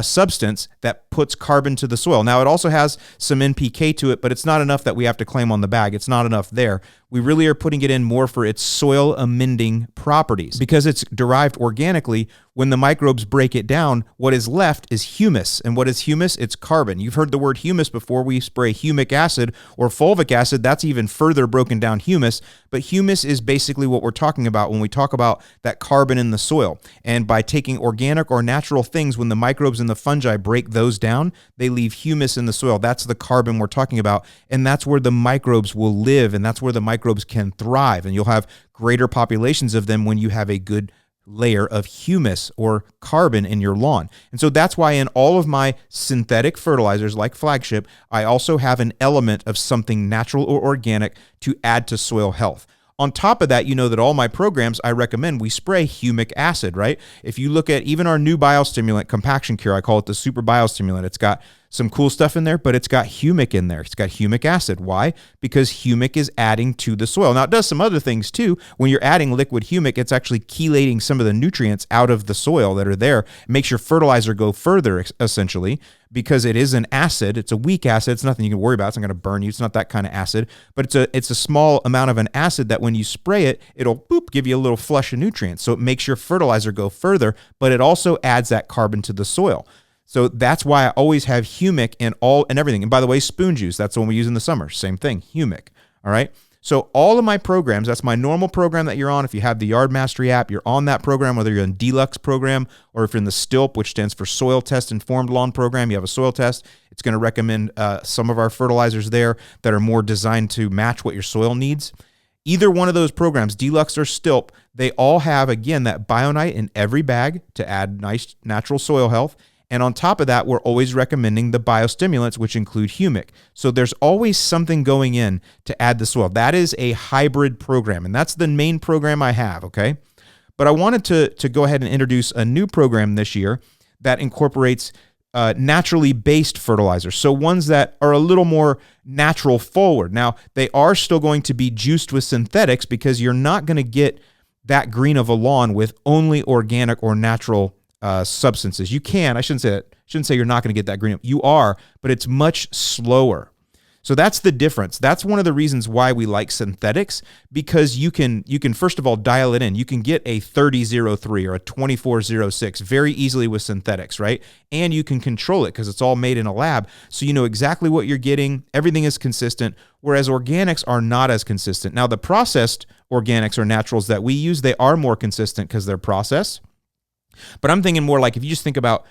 substance that puts carbon to the soil. Now, it also has some NPK to it, but it's not enough that we have to claim on the bag. It's not enough there. We really are putting it in more for its soil amending properties because it's derived organically. When the microbes break it down, what is left is humus. And what is humus? It's carbon. You've heard the word humus before. We spray humic acid or fulvic acid. That's even further broken down humus. But humus is basically what we're talking about when we talk about that carbon in the soil. And by taking organic or natural things, when the microbes and the fungi break those down, they leave humus in the soil. That's the carbon we're talking about. And that's where the microbes will live. And that's where the microbes can thrive. And you'll have greater populations of them when you have a good layer of humus or carbon in your lawn. And so that's why in all of my synthetic fertilizers like Flagship, I also have an element of something natural or organic to add to soil health. On top of that, you know that all my programs, I recommend we spray humic acid, right? If you look at even our new biostimulant, Compaction Cure, I call it the super biostimulant. It's got some cool stuff in there, but it's got humic in there. It's got humic acid. Why? Because humic is adding to the soil. Now, it does some other things too. When you're adding liquid humic, it's actually chelating some of the nutrients out of the soil that are there. It makes your fertilizer go further, essentially, because it is an acid. It's a weak acid. It's nothing you can worry about. It's not going to burn you. It's not that kind of acid, but it's a small amount of an acid that when you spray it, it'll give you a little flush of nutrients. So it makes your fertilizer go further, but it also adds that carbon to the soil. So that's why I always have humic in all and everything. And by the way, spoon juice, that's the one we use in the summer. Same thing, humic. All right. So all of my programs, that's my normal program that you're on. If you have the Yard Mastery app, you're on that program, whether you're in Deluxe program or if you're in the STILP, which stands for Soil Test Informed Lawn program, you have a soil test. It's going to recommend some of our fertilizers there that are more designed to match what your soil needs. Either one of those programs, Deluxe or STILP, they all have, again, that Bionite in every bag to add nice natural soil health. And on top of that, we're always recommending the biostimulants, which include humic. So there's always something going in to add the soil. That is a hybrid program, and that's the main program I have, okay? But I wanted to go ahead and introduce a new program this year that incorporates naturally based fertilizers. So ones that are a little more natural forward. Now, they are still going to be juiced with synthetics because you're not going to get that green of a lawn with only organic or natural substances. You can, I shouldn't say you're not going to get that green. You are, but it's much slower. So that's the difference. That's one of the reasons why we like synthetics, because you can first of all dial it in. You can get a 30-03 or a 24-06 very easily with synthetics, right? And you can control it because it's all made in a lab. So you know exactly what you're getting. Everything is consistent, whereas organics are not as consistent. Now, the processed organics or naturals that we use, they are more consistent because they're processed. But I'm thinking more like if you just think about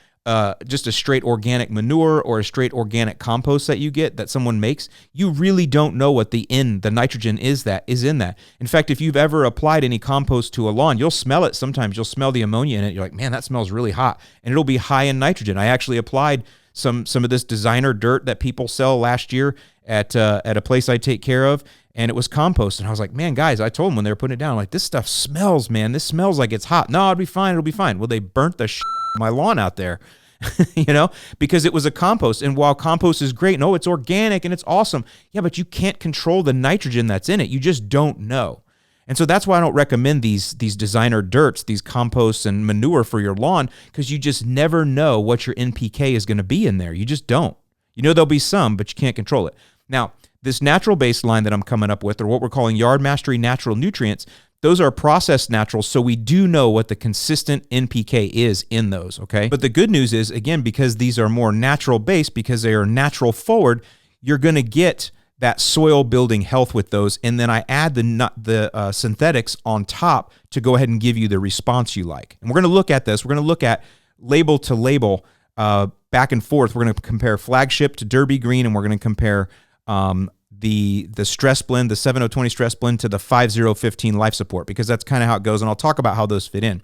just a straight organic manure or a straight organic compost that you get that someone makes, you really don't know what the nitrogen is in that. In fact, if you've ever applied any compost to a lawn, you'll smell it sometimes. You'll smell the ammonia in it. You're like, man, that smells really hot. And it'll be high in nitrogen. I actually applied some of this designer dirt that people sell last year at a place I take care of, and it was compost. And I was like, man, guys, I told them when they were putting it down, like, this stuff smells, man. This smells like it's hot. No, it'll be fine. It'll be fine. Well, they burnt the shit out of my lawn out there, because it was a compost. And while compost is great, no, it's organic and it's awesome. Yeah, but you can't control the nitrogen that's in it. You just don't know. And so that's why I don't recommend these designer dirts, these composts and manure for your lawn, because you just never know what your NPK is going to be in there. You just don't. You know there'll be some, but you can't control it. Now, this natural baseline that I'm coming up with, or what we're calling Yard Mastery Natural Nutrients, those are processed naturals, so we do know what the consistent NPK is in those, okay? But the good news is, again, because these are more natural based, because they are natural forward, you're going to get that soil building health with those, and then I add the synthetics on top to go ahead and give you the response you like. And we're going to look at this. We're going to look at label to label back and forth. We're going to compare Flagship to Derby Green, and we're going to compare the stress blend, the 7020 stress blend, to the 5015 life support, because that's kind of how it goes, and I'll talk about how those fit in.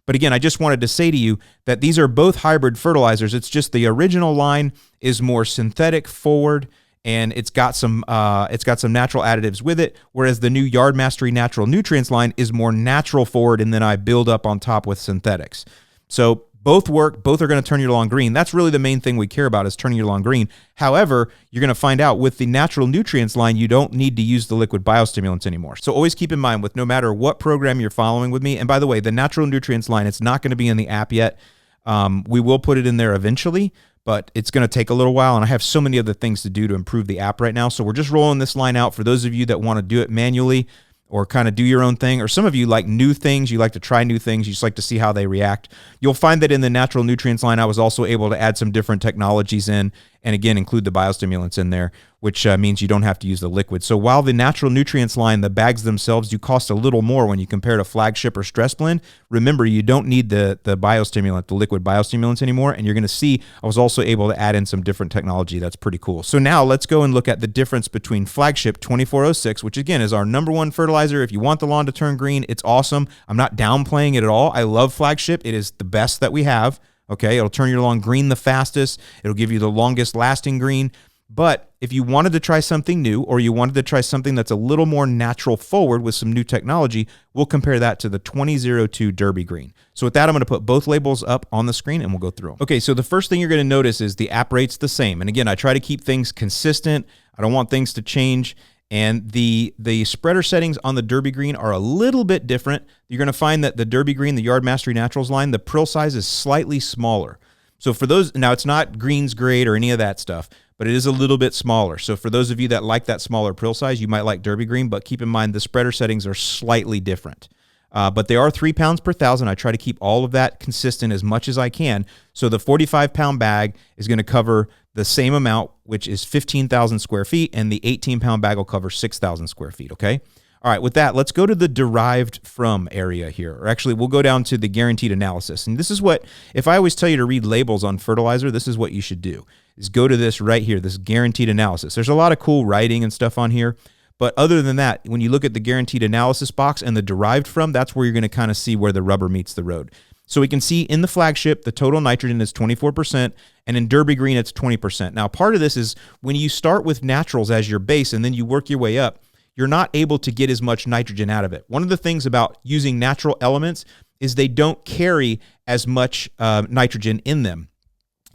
But again, I just wanted to say to you that these are both hybrid fertilizers. It's just the original line is more synthetic forward, and it's got some natural additives with it, whereas the new Yard Mastery Natural Nutrients line is more natural forward, and then I build up on top with synthetics. So both work. Both are going to turn your lawn green. That's really the main thing we care about, is turning your lawn green. However, you're going to find out with the Natural Nutrients line, you don't need to use the liquid biostimulants anymore. So always keep in mind, with no matter what program you're following with me, and by the way, the Natural Nutrients line, it's not going to be in the app yet. We will put it in there eventually, but it's going to take a little while, and I have so many other things to do to improve the app right now. So we're just rolling this line out for those of you that want to do it manually or kind of do your own thing, or some of you like new things, you like to try new things, you just like to see how they react. You'll find that in the natural nutrients line, I was also able to add some different technologies in, and again, include the biostimulants in there, which means you don't have to use the liquid. So while the natural nutrients line, the bags themselves do cost a little more when you compare to Flagship or Stress Blend, remember, you don't need the biostimulant, the liquid biostimulants anymore, and you're going to see I was also able to add in some different technology. That's pretty cool. So now let's go and look at the difference between Flagship 2406, which again is our #1 fertilizer. If you want the lawn to turn green, it's awesome. I'm not downplaying it at all. I love Flagship. It is the best that we have. Okay, it'll turn your lawn green the fastest. It'll give you the longest lasting green. But if you wanted to try something new, or you wanted to try something that's a little more natural forward with some new technology, we'll compare that to the 2002 Derby Green. So with that, I'm going to put both labels up on the screen and we'll go through them. Okay, so the first thing you're going to notice is the app rate's the same. And again, I try to keep things consistent. I don't want things to change. And the spreader settings on the Derby Green are a little bit different. You're going to find that the Derby Green, the Yard Mastery Naturals line, the prill size is slightly smaller. So for those, now it's not Green's grade or any of that stuff, but it is a little bit smaller. So for those of you that like that smaller prill size, you might like Derby Green, but keep in mind the spreader settings are slightly different. But they are 3 pounds per thousand. I try to keep all of that consistent as much as I can. So the 45-pound bag is going to cover the same amount, which is 15,000 square feet, and the 18-pound bag will cover 6,000 square feet, okay? All right, with that, let's go to the derived from area here. Or actually, we'll go down to the guaranteed analysis. And this is what, if I always tell you to read labels on fertilizer, this is what you should do, is go to this right here, this guaranteed analysis. There's a lot of cool writing and stuff on here. But other than that, when you look at the guaranteed analysis box and the derived from, that's where you're going to kind of see where the rubber meets the road. So we can see in the Flagship, the total nitrogen is 24%, and in Derby Green, it's 20%. Now, part of this is when you start with naturals as your base and then you work your way up, you're not able to get as much nitrogen out of it. One of the things about using natural elements is they don't carry as much nitrogen in them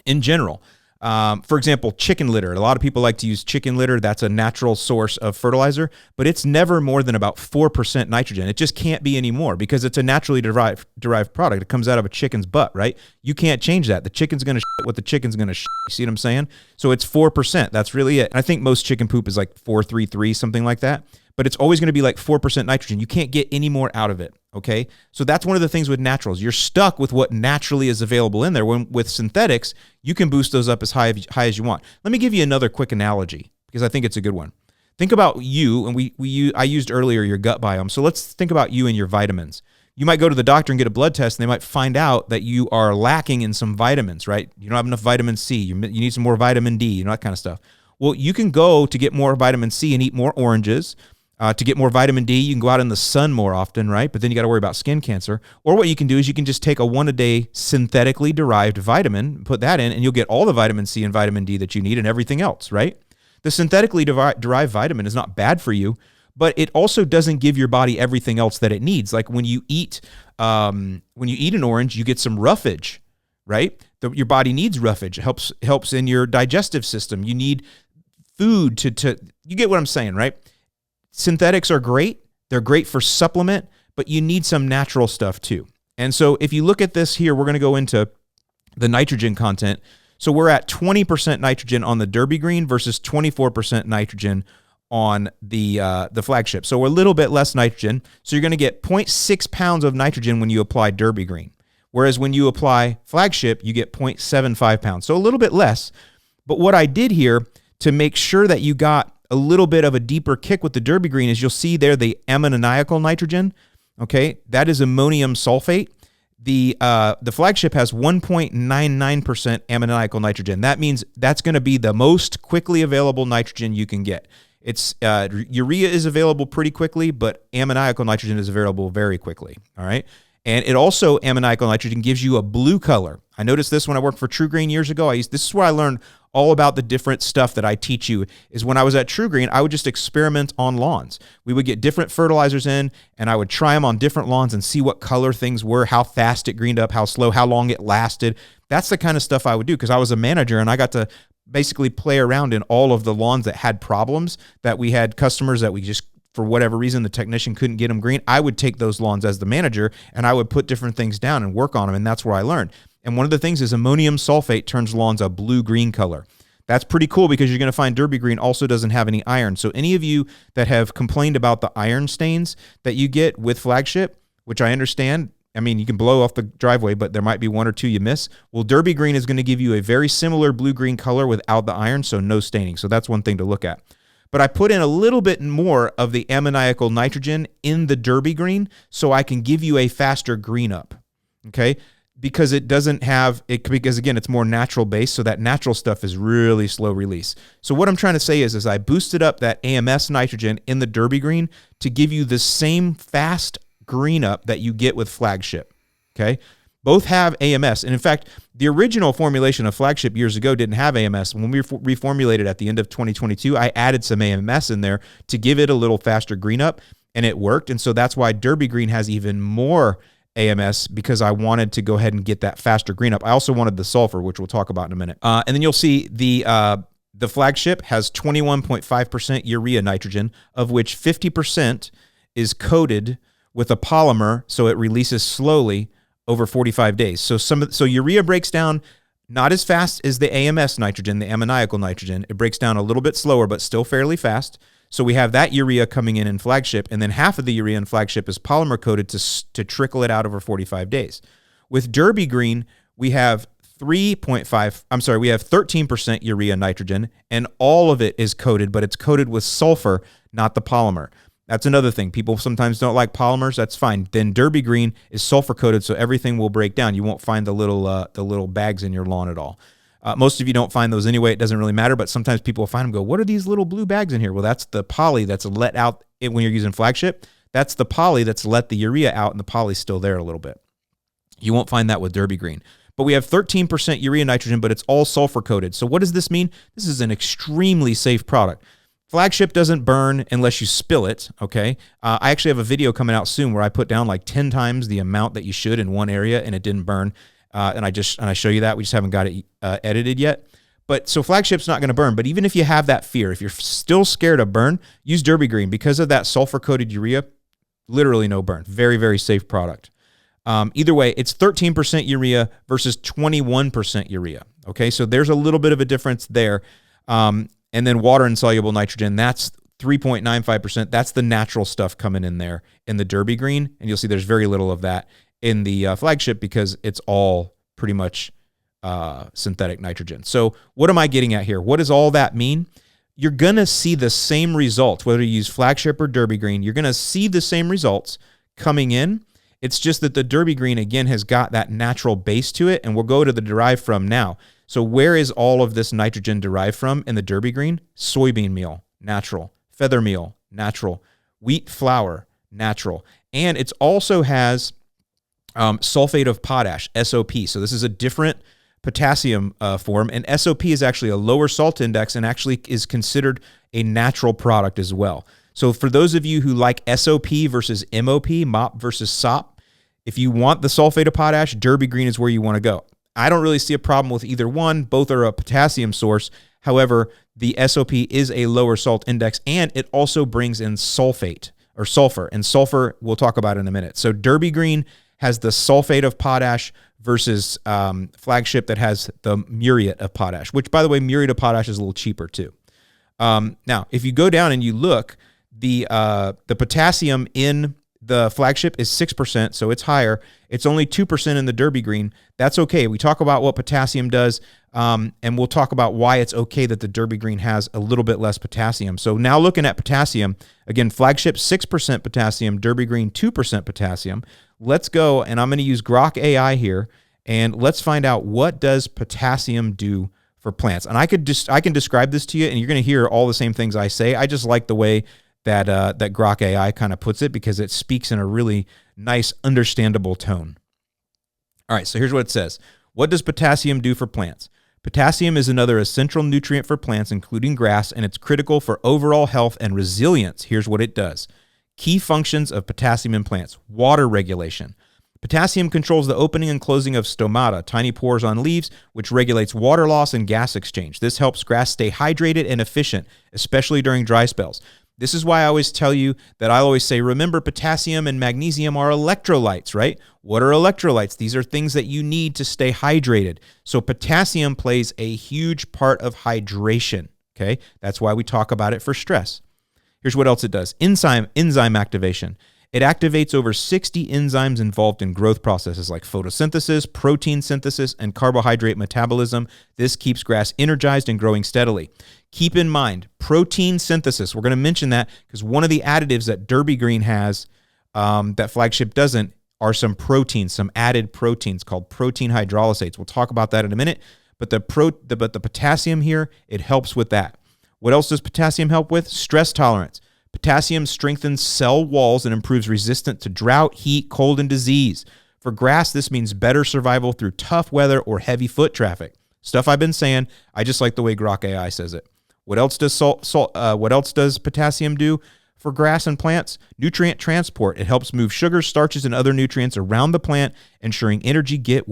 in general. For example, chicken litter. A lot of people like to use chicken litter. That's a natural source of fertilizer, but it's never more than about 4% nitrogen. It just can't be anymore because it's a naturally derived product. It comes out of a chicken's butt, right? You can't change that. The chicken's going to shit what the chicken's going to shit. You see what I'm saying? So it's 4%. That's really it. And I think most chicken poop is like 433, something like that. But it's always going to be like 4% nitrogen. You can't get any more out of it, okay? So that's one of the things with naturals. You're stuck with what naturally is available in there. When with synthetics, you can boost those up as high as you want. Let me give you another quick analogy because I think it's a good one. Think about you, and I used earlier your gut biome. So let's think about you and your vitamins. You might go to the doctor and get a blood test, and they might find out that you are lacking in some vitamins, right? You don't have enough vitamin C. You need some more vitamin D, you know, that kind of stuff. Well, you can go to get more vitamin C and eat more oranges. To get more vitamin D, you can go out in the sun more often, right? But then you got to worry about skin cancer. Or what you can do is you can just take a 1-a-day synthetically derived vitamin, put that in, and you'll get all the vitamin C and vitamin D that you need and everything else, right? The synthetically derived vitamin is not bad for you, but it also doesn't give your body everything else that it needs. Like when you eat an orange, you get some roughage, right? Your body needs roughage. It helps in your digestive system. You need food to you get what I'm saying, right? Synthetics are great. They're great for supplement, but you need some natural stuff too. And so if you look at this here, we're going to go into the nitrogen content. So we're at 20% nitrogen on the Derby Green versus 24% nitrogen on the Flagship. So we're a little bit less nitrogen. So you're going to get 0.6 pounds of nitrogen when you apply Derby Green. Whereas when you apply Flagship, you get 0.75 pounds. So a little bit less. But what I did here to make sure that you got a little bit of a deeper kick with the Derby Green is you'll see there the ammoniacal nitrogen, okay? That is ammonium sulfate. The Flagship has 1.99% ammoniacal nitrogen. That means that's going to be the most quickly available nitrogen you can get. It's urea is available pretty quickly, but ammoniacal nitrogen is available very quickly, all right? And it also, ammoniacal nitrogen gives you a blue color. I noticed this when I worked for True Green years ago. This is where I learned all about the different stuff that I teach you, is when I was at True Green, I would just experiment on lawns. We would get different fertilizers in, and I would try them on different lawns and see what color things were, how fast it greened up, how slow, how long it lasted. That's the kind of stuff I would do because I was a manager, and I got to basically play around in all of the lawns that had problems, that we had customers that we just, for whatever reason, the technician couldn't get them green. I would take those lawns as the manager, and I would put different things down and work on them, and that's where I learned. And one of the things is ammonium sulfate turns lawns a blue-green color. That's pretty cool because you're going to find Derby Green also doesn't have any iron. So any of you that have complained about the iron stains that you get with Flagship, which I understand, I mean, you can blow off the driveway, but there might be one or two you miss. Well, Derby Green is going to give you a very similar blue-green color without the iron, so no staining. So that's one thing to look at. But I put in a little bit more of the ammoniacal nitrogen in the Derby Green so I can give you a faster green up, okay? Because it doesn't have, because again, it's more natural based, so that natural stuff is really slow release. So what I'm trying to say is I boosted up that AMS nitrogen in the Derby Green to give you the same fast green up that you get with Flagship, okay? Both have AMS, and in fact, the original formulation of Flagship years ago didn't have AMS. When we reformulated at the end of 2022, I added some AMS in there to give it a little faster green up, and it worked, and so that's why Derby Green has even more AMS, because I wanted to go ahead and get that faster green up. I also wanted the sulfur, which we'll talk about in a minute. And then you'll see the Flagship has 21.5% urea nitrogen, of which 50% is coated with a polymer, so it releases slowly over 45 days. So urea breaks down not as fast as the AMS nitrogen, the ammoniacal nitrogen. It breaks down a little bit slower, but still fairly fast. So we have that urea coming in Flagship, and then half of the urea in Flagship is polymer coated to trickle it out over 45 days. With Derby Green, we have 13% urea nitrogen, and all of it is coated, but it's coated with sulfur, not the polymer. That's another thing. People sometimes don't like polymers. That's fine. Then Derby Green is sulfur coated, so everything will break down. You won't find the little bags in your lawn at all. Most of you don't find those anyway. It doesn't really matter, but sometimes people will find them and go, what are these little blue bags in here? Well, that's the poly that's let out when you're using Flagship. That's the poly that's let the urea out, and the poly's still there a little bit. You won't find that with Derby Green. But we have 13% urea nitrogen, but it's all sulfur coated. So what does this mean? This is an extremely safe product. Flagship doesn't burn unless you spill it, okay? I actually have a video coming out soon where I put down like 10 times the amount that you should in one area, and it didn't burn. And I show you that. We just haven't got it edited yet. But so Flagship's not going to burn. But even if you have that fear, if you're still scared of burn, use Derby Green. Because of that sulfur-coated urea, literally no burn. Very, very safe product. Either way, it's 13% urea versus 21% urea. Okay, so there's a little bit of a difference there. And then water-insoluble nitrogen, that's 3.95%. That's the natural stuff coming in there in the Derby Green. And you'll see there's very little of that in the Flagship because it's all pretty much synthetic nitrogen. So what am I getting at here? What does all that mean? You're going to see the same results, whether you use Flagship or Derby Green. You're going to see the same results coming in. It's just that the Derby Green, again, has got that natural base to it, and we'll go to the derived from now. So where is all of this nitrogen derived from in the Derby Green? Soybean meal, natural. Feather meal, natural. Wheat flour, natural. And it also has sulfate of potash, SOP. So this is a different potassium form, and SOP is actually a lower salt index and actually is considered a natural product as well. So for those of you who like SOP versus MOP versus SOP, if you want the sulfate of potash, Derby Green is where you want to go. I don't really see a problem with either one. Both are a potassium source. However, the SOP is a lower salt index, and it also brings in sulfate or sulfur, and sulfur we'll talk about in a minute. So Derby Green has the sulfate of potash versus Flagship that has the muriate of potash, which, by the way, muriate of potash is a little cheaper too. Now, if you go down and you look, the potassium in the Flagship is 6%, so it's higher. It's only 2% in the Derby Green. That's okay. We talk about what potassium does, and we'll talk about why it's okay that the Derby Green has a little bit less potassium. So now looking at potassium, again, Flagship 6% potassium, Derby Green 2% potassium. Let's go, and I'm going to use Grok AI here, and let's find out what does potassium do for plants. And I can describe this to you, and you're going to hear all the same things I say. I just like the way that Grok AI kind of puts it because it speaks in a really nice, understandable tone. All right, so here's what it says. What does potassium do for plants? Potassium is another essential nutrient for plants, including grass, and it's critical for overall health and resilience. Here's what it does. Key functions of potassium in plants. Water regulation. Potassium controls the opening and closing of stomata, tiny pores on leaves, which regulates water loss and gas exchange. This helps grass stay hydrated and efficient, especially during dry spells. This is why I always tell you that I always say, remember, potassium and magnesium are electrolytes, right? What are electrolytes? These are things that you need to stay hydrated. So potassium plays a huge part of hydration, okay? That's why we talk about it for stress. Here's what else it does. Enzyme activation. It activates over 60 enzymes involved in growth processes like photosynthesis, protein synthesis, and carbohydrate metabolism. This keeps grass energized and growing steadily. Keep in mind, protein synthesis. We're going to mention that because one of the additives that Derby Green has that Flagship doesn't are some proteins, some added proteins called protein hydrolysates. We'll talk about that in a minute. But the potassium here, it helps with that. What else does potassium help with? Stress tolerance. Potassium strengthens cell walls and improves resistance to drought, heat, cold, and disease. For grass, this means better survival through tough weather or heavy foot traffic. Stuff I've been saying. I just like the way Grok AI says it. What else does potassium do for grass and plants? Nutrient transport. It helps move sugars, starches, and other nutrients around the plant, ensuring energy gets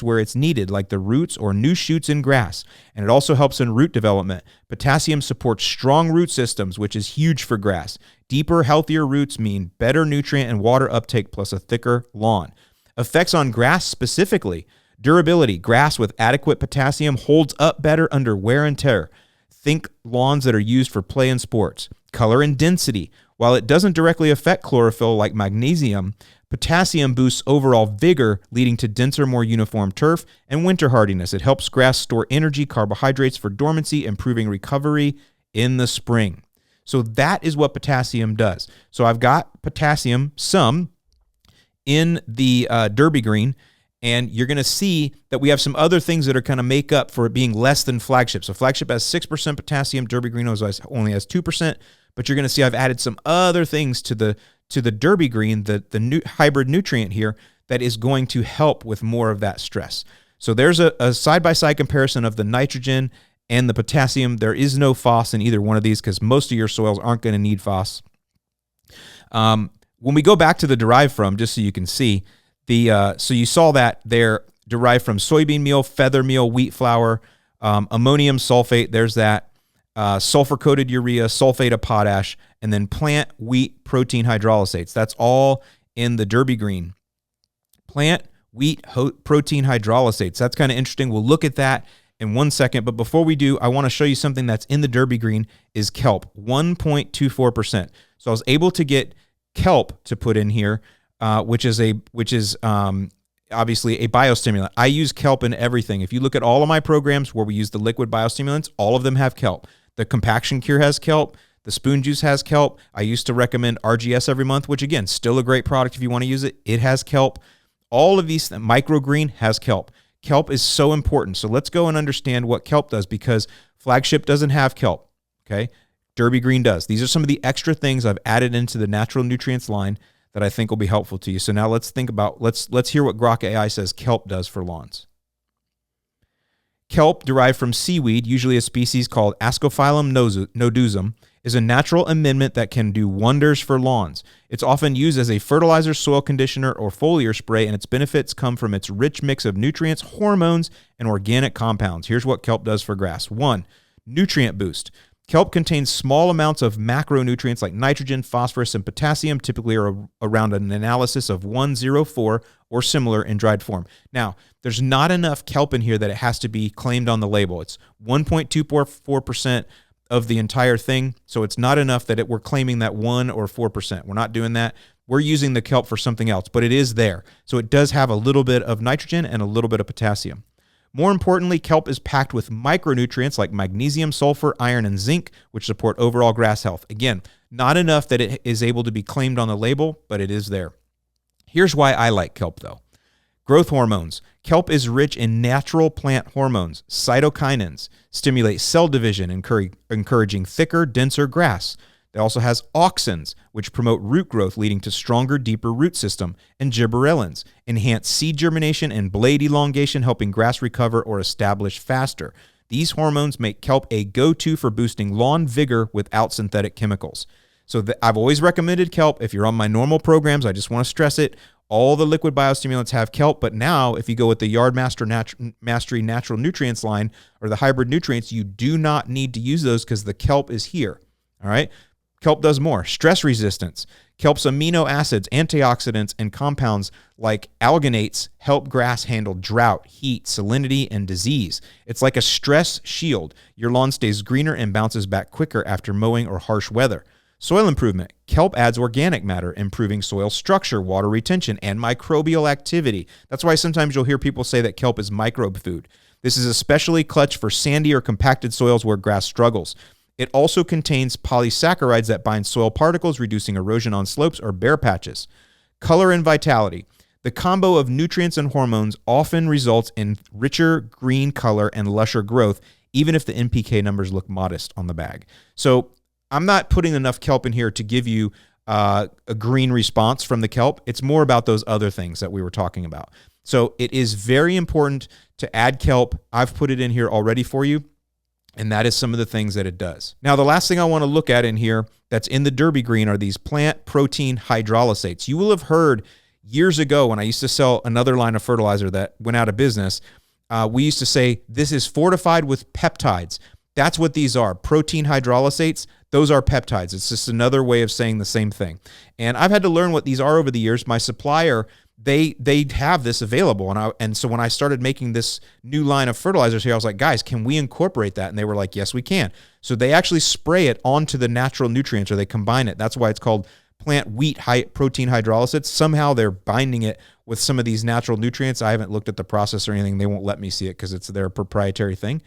where it's needed, like the roots or new shoots in grass. And it also helps in root development. Potassium supports strong root systems, which is huge for grass. Deeper, healthier roots mean better nutrient and water uptake plus a thicker lawn. Effects on grass specifically. Durability. Grass with adequate potassium holds up better under wear and tear. Think lawns that are used for play and sports. Color and density. While it doesn't directly affect chlorophyll like magnesium, potassium boosts overall vigor, leading to denser, more uniform turf and winter hardiness. It helps grass store energy, carbohydrates for dormancy, improving recovery in the spring. So that is what potassium does. So I've got potassium, some, in the Derby Green, and you're going to see that we have some other things that are kind of make up for it being less than Flagship. So Flagship has 6% potassium, Derby Green only has 2%, but you're going to see I've added some other things to the Derby Green, the new hybrid nutrient here, that is going to help with more of that stress. So there's a side-by-side comparison of the nitrogen and the potassium. There is no phos in either one of these because most of your soils aren't going to need phos. When we go back to the derived from, just so you can see, so you saw that they're derived from soybean meal, feather meal, wheat flour, ammonium sulfate, there's that, sulfur-coated urea, sulfate of potash, and then plant wheat protein hydrolysates. That's all in the Derby Green. Plant wheat protein hydrolysates. That's kind of interesting. We'll look at that in 1 second. But before we do, I want to show you something that's in the Derby Green is kelp, 1.24%. So I was able to get kelp to put in here, which is obviously a biostimulant. I use kelp in everything. If you look at all of my programs where we use the liquid biostimulants, all of them have kelp. The compaction cure has kelp. The spoon juice has kelp. I used to recommend RGS every month, which again, still a great product if you want to use it. It has kelp. All of these, microgreen has kelp. Kelp is so important. So let's go and understand what kelp does, because Flagship doesn't have kelp. Okay, Derby Green does. These are some of the extra things I've added into the natural nutrients line that I think will be helpful to you. So now let's think about, let's hear what Grok AI says kelp does for lawns. Kelp, derived from seaweed, usually a species called Ascophyllum nodosum, is a natural amendment that can do wonders for lawns. It's often used as a fertilizer, soil conditioner, or foliar spray, and its benefits come from its rich mix of nutrients, hormones, and organic compounds. Here's what kelp does for grass. 1, nutrient boost. Kelp contains small amounts of macronutrients like nitrogen, phosphorus, and potassium, typically around an analysis of 104 or similar in dried form. Now, there's not enough kelp in here that it has to be claimed on the label. It's 1.24% of the entire thing, so it's not enough that we're claiming that 1 or 4%. We're not doing that. We're using the kelp for something else, but it is there. So it does have a little bit of nitrogen and a little bit of potassium. More importantly, kelp is packed with micronutrients like magnesium, sulfur, iron, and zinc, which support overall grass health. Again, not enough that it is able to be claimed on the label, but it is there. Here's why I like kelp, though. Growth hormones. Kelp is rich in natural plant hormones. Cytokinins stimulate cell division, encouraging thicker, denser grass. It also has auxins, which promote root growth, leading to stronger, deeper root system, and gibberellins enhance seed germination and blade elongation, helping grass recover or establish faster. These hormones make kelp a go-to for boosting lawn vigor without synthetic chemicals. So I've always recommended kelp. If you're on my normal programs, I just want to stress it. All the liquid biostimulants have kelp, but now if you go with the Yard Mastery Natural Nutrients line or the hybrid nutrients, you do not need to use those because the kelp is here. All right. Kelp does more. Stress resistance. Kelp's amino acids, antioxidants, and compounds like alginates help grass handle drought, heat, salinity, and disease. It's like a stress shield. Your lawn stays greener and bounces back quicker after mowing or harsh weather. Soil improvement. Kelp adds organic matter, improving soil structure, water retention, and microbial activity. That's why sometimes you'll hear people say that kelp is microbe food. This is especially clutch for sandy or compacted soils where grass struggles. It also contains polysaccharides that bind soil particles, reducing erosion on slopes or bare patches. Color and vitality. The combo of nutrients and hormones often results in richer green color and lusher growth, even if the NPK numbers look modest on the bag. So I'm not putting enough kelp in here to give you a green response from the kelp. It's more about those other things that we were talking about. So it is very important to add kelp. I've put it in here already for you. And that is some of the things that it does. Now, the last thing I want to look at in here that's in the Derby Green are these plant protein hydrolysates. You will have heard years ago when I used to sell another line of fertilizer that went out of business, we used to say, this is fortified with peptides. That's what these are. Protein hydrolysates, those are peptides. It's just another way of saying the same thing. And I've had to learn what these are over the years. My supplier, they have this available. And so when I started making this new line of fertilizers here, I was like, guys, can we incorporate that? And they were like, yes, we can. So they actually spray it onto the natural nutrients, or they combine it. That's why it's called plant wheat protein hydrolysates. Somehow they're binding it with some of these natural nutrients. I haven't looked at the process or anything. They won't let me see it because it's their proprietary thing.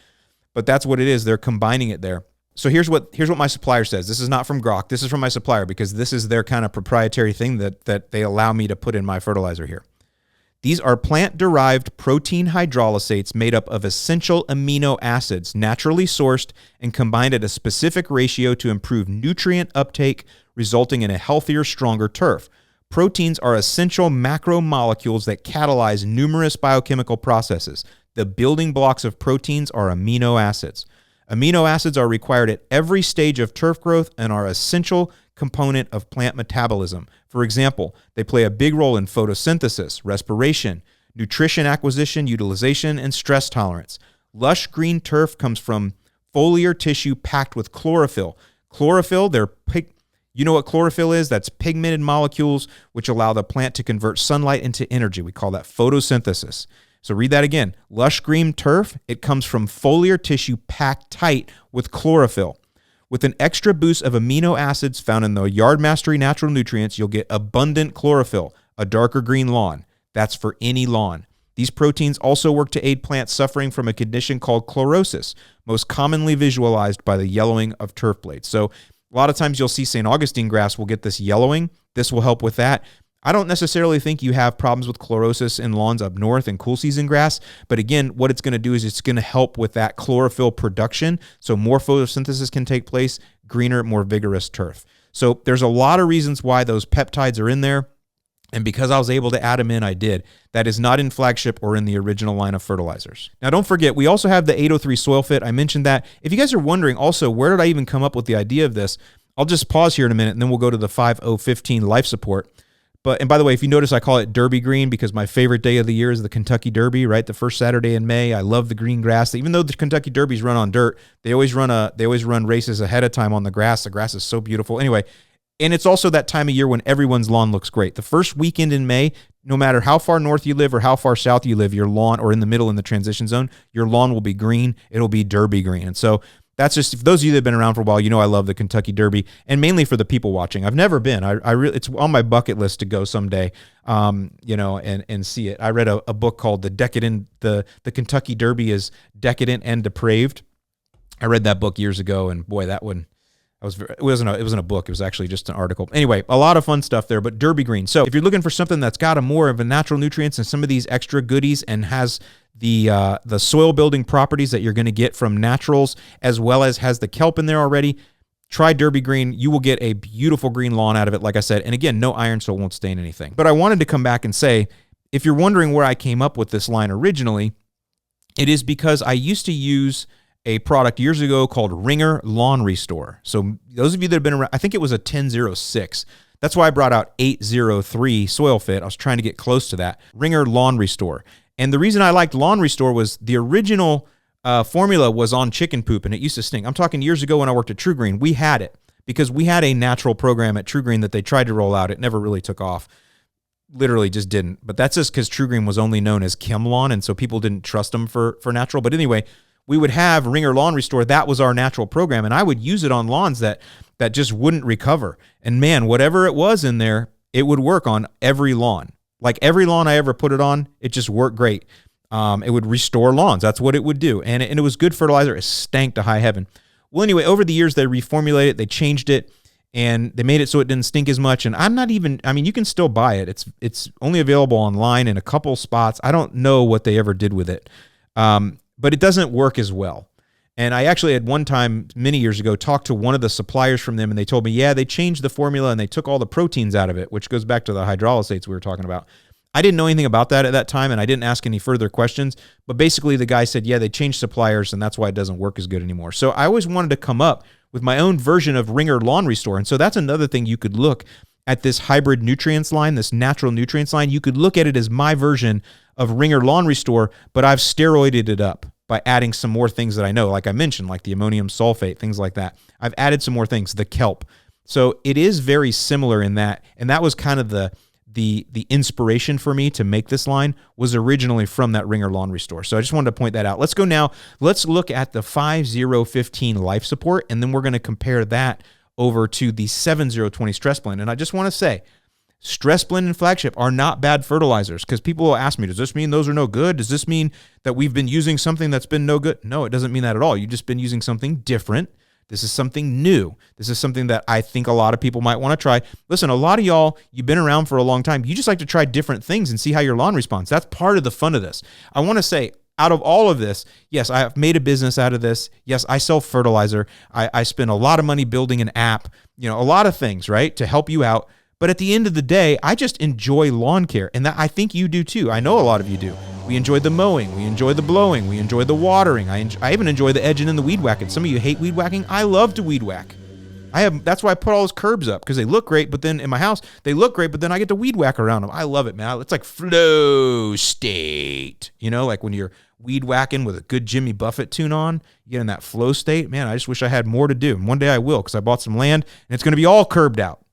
But that's what it is. They're combining it there. So here's what my supplier says. This is not from Grok. This is from my supplier because this is their kind of proprietary thing that they allow me to put in my fertilizer here. These are plant-derived protein hydrolysates made up of essential amino acids, naturally sourced and combined at a specific ratio to improve nutrient uptake, resulting in a healthier, stronger turf. Proteins are essential macromolecules that catalyze numerous biochemical processes. The building blocks of proteins are amino acids. Amino acids are required at every stage of turf growth and are an essential component of plant metabolism. For example, they play a big role in photosynthesis, respiration, nutrition acquisition, utilization, and stress tolerance. Lush green turf comes from foliar tissue packed with chlorophyll. Chlorophyll, you know what chlorophyll is? That's pigmented molecules which allow the plant to convert sunlight into energy. We call that photosynthesis. So read that again. Lush green turf, it comes from foliar tissue packed tight with chlorophyll. With an extra boost of amino acids found in the Yard Mastery Natural Nutrients, you'll get abundant chlorophyll, a darker green lawn. That's for any lawn. These proteins also work to aid plants suffering from a condition called chlorosis, most commonly visualized by the yellowing of turf blades. So a lot of times you'll see St. Augustine grass will get this yellowing. This will help with that. I don't necessarily think you have problems with chlorosis in lawns up north and cool season grass, but again, what it's going to do is it's going to help with that chlorophyll production, so more photosynthesis can take place, greener, more vigorous turf. So there's a lot of reasons why those peptides are in there, and because I was able to add them in, I did. That is not in Flagship or in the original line of fertilizers. Now, don't forget, we also have the 803 Soil Fit. I mentioned that. If you guys are wondering also, where did I even come up with the idea of this? I'll just pause here in a minute, and then we'll go to the 5015 Life Support. And by the way, if you notice, I call it Derby Green because my favorite day of the year is the Kentucky Derby, right? The first Saturday in May. I love the green grass. Even though the Kentucky Derbies run on dirt, they always run races ahead of time on the grass. The grass is so beautiful. Anyway, and it's also that time of year when everyone's lawn looks great. The first weekend in May, no matter how far north you live or how far south you live, your lawn, or in the middle in the transition zone, your lawn will be green. It'll be Derby green. And so that's just, for those of you that have been around for a while, you know I love the Kentucky Derby, and mainly for the people watching. I've never been. I really, it's on my bucket list to go someday, and see it. I read a book called the Kentucky Derby is Decadent and Depraved. I read that book years ago, and boy, that one, it wasn't a book. It was actually just an article. Anyway, a lot of fun stuff there, but Derby Green. So if you're looking for something that's got a more of a natural nutrients and some of these extra goodies and has the soil building properties that you're going to get from naturals, as well as has the kelp in there already, try Derby Green. You will get a beautiful green lawn out of it, like I said. And again, no iron, so it won't stain anything. But I wanted to come back and say, if you're wondering where I came up with this line originally, it is because I used to use a product years ago called Ringer Lawn Restore. So those of you that have been around, I think it was a 1006. That's why I brought out 803 Soil Fit. I was trying to get close to that. Ringer Lawn Restore. And the reason I liked Lawn Restore was the original formula was on chicken poop, and it used to stink. I'm talking years ago when I worked at True Green. We had it because we had a natural program at True Green that they tried to roll out. It never really took off. Literally just didn't. But that's just because True Green was only known as Chem Lawn, and so people didn't trust them for natural. But anyway, we would have Ringer Lawn Restore. That was our natural program, and I would use it on lawns that just wouldn't recover. And man, whatever it was in there, it would work on every lawn. Like every lawn I ever put it on, it just worked great. It would restore lawns. That's what it would do. And it was good fertilizer. It stank to high heaven. Well, anyway, over the years, they reformulated it. They changed it, and they made it so it didn't stink as much. And you can still buy it. It's only available online in a couple spots. I don't know what they ever did with it. But it doesn't work as well. And I actually had one time, many years ago, talked to one of the suppliers from them, and they told me, yeah, they changed the formula and they took all the proteins out of it, which goes back to the hydrolysates we were talking about. I didn't know anything about that at that time, and I didn't ask any further questions. But basically, the guy said, yeah, they changed suppliers, and that's why it doesn't work as good anymore. So I always wanted to come up with my own version of Ringer Lawn Restore. And so that's another thing you could look at, this hybrid nutrients line, this natural nutrients line. You could look at it as my version of Ringer Lawn Restore, but I've steroided it up by adding some more things that I know, like I mentioned, like the ammonium sulfate, things like that. I've added some more things, the kelp. So it is very similar in that, and that was kind of the inspiration for me to make this line, was originally from that Ringer Lawn Restore. So I just wanted to point that out. Let's go now. Let's look at the 5015 Life Support, and then we're going to compare that over to the 7020 Stress Blend. And I just want to say, Stress Blend and Flagship are not bad fertilizers, because people will ask me, does this mean those are no good? Does this mean that we've been using something that's been no good? No, it doesn't mean that at all. You've just been using something different. This is something new. This is something that I think a lot of people might want to try. Listen, a lot of y'all, you've been around for a long time. You just like to try different things and see how your lawn responds. That's part of the fun of this. I want to say, out of all of this, yes, I have made a business out of this. Yes, I sell fertilizer. I spend a lot of money building an app, a lot of things, right, to help you out. But at the end of the day, I just enjoy lawn care, and that I think you do too. I know a lot of you do. We enjoy the mowing, we enjoy the blowing, we enjoy the watering. I even enjoy the edging and the weed whacking. Some of you hate weed whacking. I love to weed whack. That's why I put all those curbs up, because they look great, but then in my house, they look great, but then I get to weed whack around them. I love it, man. It's like flow state. Like when you're weed whacking with a good Jimmy Buffett tune on, you get in that flow state. Man, I just wish I had more to do. And one day I will, because I bought some land, and it's going to be all curbed out.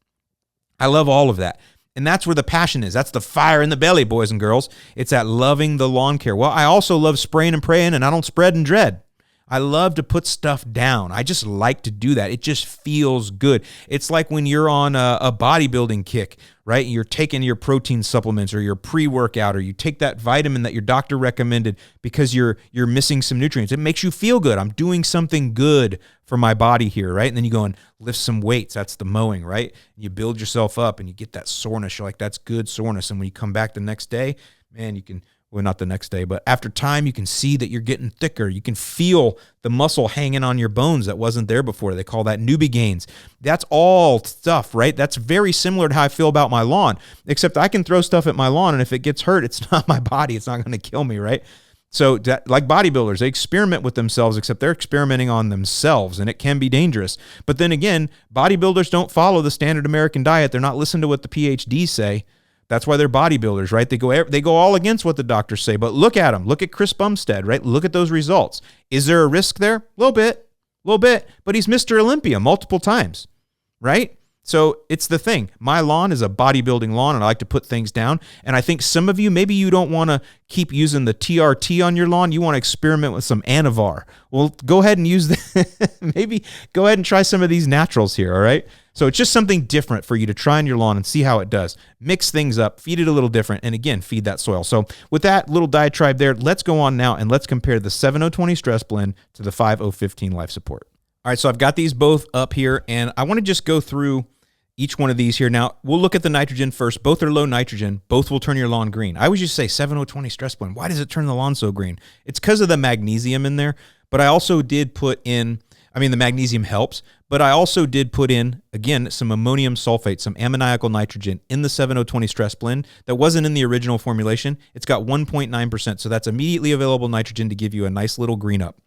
I love all of that. And that's where the passion is. That's the fire in the belly, boys and girls. It's at loving the lawn care. Well, I also love spraying and praying, and I don't spread and dread. I love to put stuff down. I just like to do that. It just feels good. It's like when you're on a bodybuilding kick, right? You're taking your protein supplements or your pre-workout, or you take that vitamin that your doctor recommended because you're missing some nutrients. It makes you feel good. I'm doing something good for my body here, right? And then you go and lift some weights. That's the mowing, right? You build yourself up and you get that soreness. You're like, that's good soreness. And when you come back the next day, man, you can... Well, not the next day, but after time, you can see that you're getting thicker. You can feel the muscle hanging on your bones that wasn't there before. They call that newbie gains. That's all stuff, right? That's very similar to how I feel about my lawn, except I can throw stuff at my lawn, and if it gets hurt, it's not my body. It's not going to kill me, right? So like bodybuilders, they experiment with themselves, except they're experimenting on themselves, and it can be dangerous. But then again, bodybuilders don't follow the standard American diet. They're not listening to what the PhDs say. That's why they're bodybuilders, right? They go all against what the doctors say. But look at them. Look at Chris Bumstead, right? Look at those results. Is there a risk there? A little bit. But he's Mr. Olympia multiple times, right? So it's the thing. My lawn is a bodybuilding lawn, and I like to put things down. And I think some of you, maybe you don't want to keep using the TRT on your lawn. You want to experiment with some Anavar. Well, go ahead and use maybe go ahead and try some of these naturals here, all right? So it's just something different for you to try on your lawn and see how it does. Mix things up, feed it a little different, and again, feed that soil. So with that little diatribe there, let's go on now and let's compare the 7020 Stress Blend to the 5015 Life Support. All right, so I've got these both up here, and I want to just go through each one of these here. Now, we'll look at the nitrogen first. Both are low nitrogen. Both will turn your lawn green. I always just say 7020 Stress Blend. Why does it turn the lawn so green? It's because of the magnesium in there, but I also did put in, the magnesium helps, but I also did put in, again, some ammonium sulfate, some ammoniacal nitrogen in the 7020 Stress Blend that wasn't in the original formulation. It's got 1.9%, so that's immediately available nitrogen to give you a nice little green up.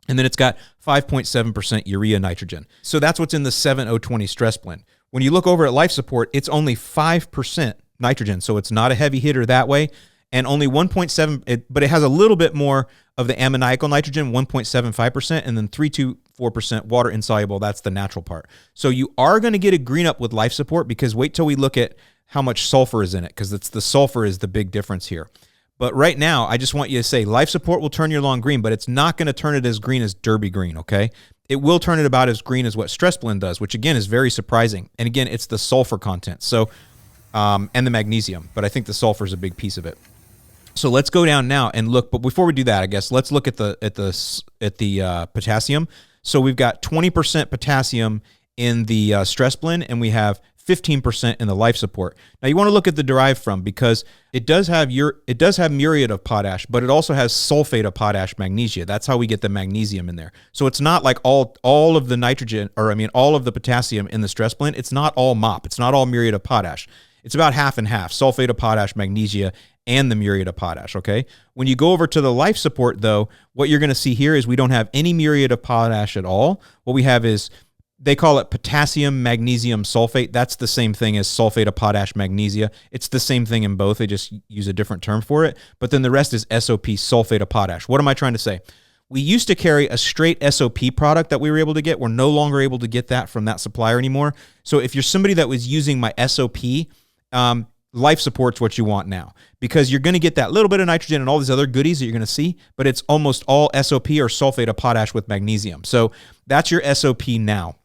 And then it's got 5.7% urea nitrogen. So that's what's in the 7020 Stress Blend. When you look over at Life Support, it's only 5% nitrogen, so it's not a heavy hitter that way, and only 1.7, but it has a little bit more of the ammoniacal nitrogen, 1.75%, and then 4% water insoluble. That's the natural part. So you are going to get a green up with life support, because wait till we look at how much sulfur is in it, because it's the sulfur is the big difference here. But right now, I just want you to say life support will turn your lawn green, but it's not going to turn it as green as Derby green, okay? It will turn it about as green as what Stress Blend does, which again is very surprising. And again, it's the sulfur content, so and the magnesium, but I think the sulfur is a big piece of it. So let's go down now and look. But before we do that, I guess let's look at the potassium. So we've got 20% potassium in the Stress Blend, and we have 15% in the life support. Now you want to look at the derived from, because it does have muriate of potash, but it also has sulfate of potash magnesia. That's how we get the magnesium in there. So it's not like all of the nitrogen, or I mean all of the potassium in the Stress Blend. It's not all MOP. It's not all muriate of potash. It's about half and half, sulfate of potash, magnesia, and the muriate of potash, okay? When you go over to the life support, though, what you're going to see here is we don't have any muriate of potash at all. What we have is, they call it potassium magnesium sulfate. That's the same thing as sulfate of potash magnesia. It's the same thing in both. They just use a different term for it. But then the rest is SOP, sulfate of potash. What am I trying to say? We used to carry a straight SOP product that we were able to get. We're no longer able to get that from that supplier anymore. So if you're somebody that was using my SOP, life support's what you want now, because you're going to get that little bit of nitrogen and all these other goodies that you're going to see, but it's almost all SOP or sulfate of potash with magnesium. So that's your SOP now.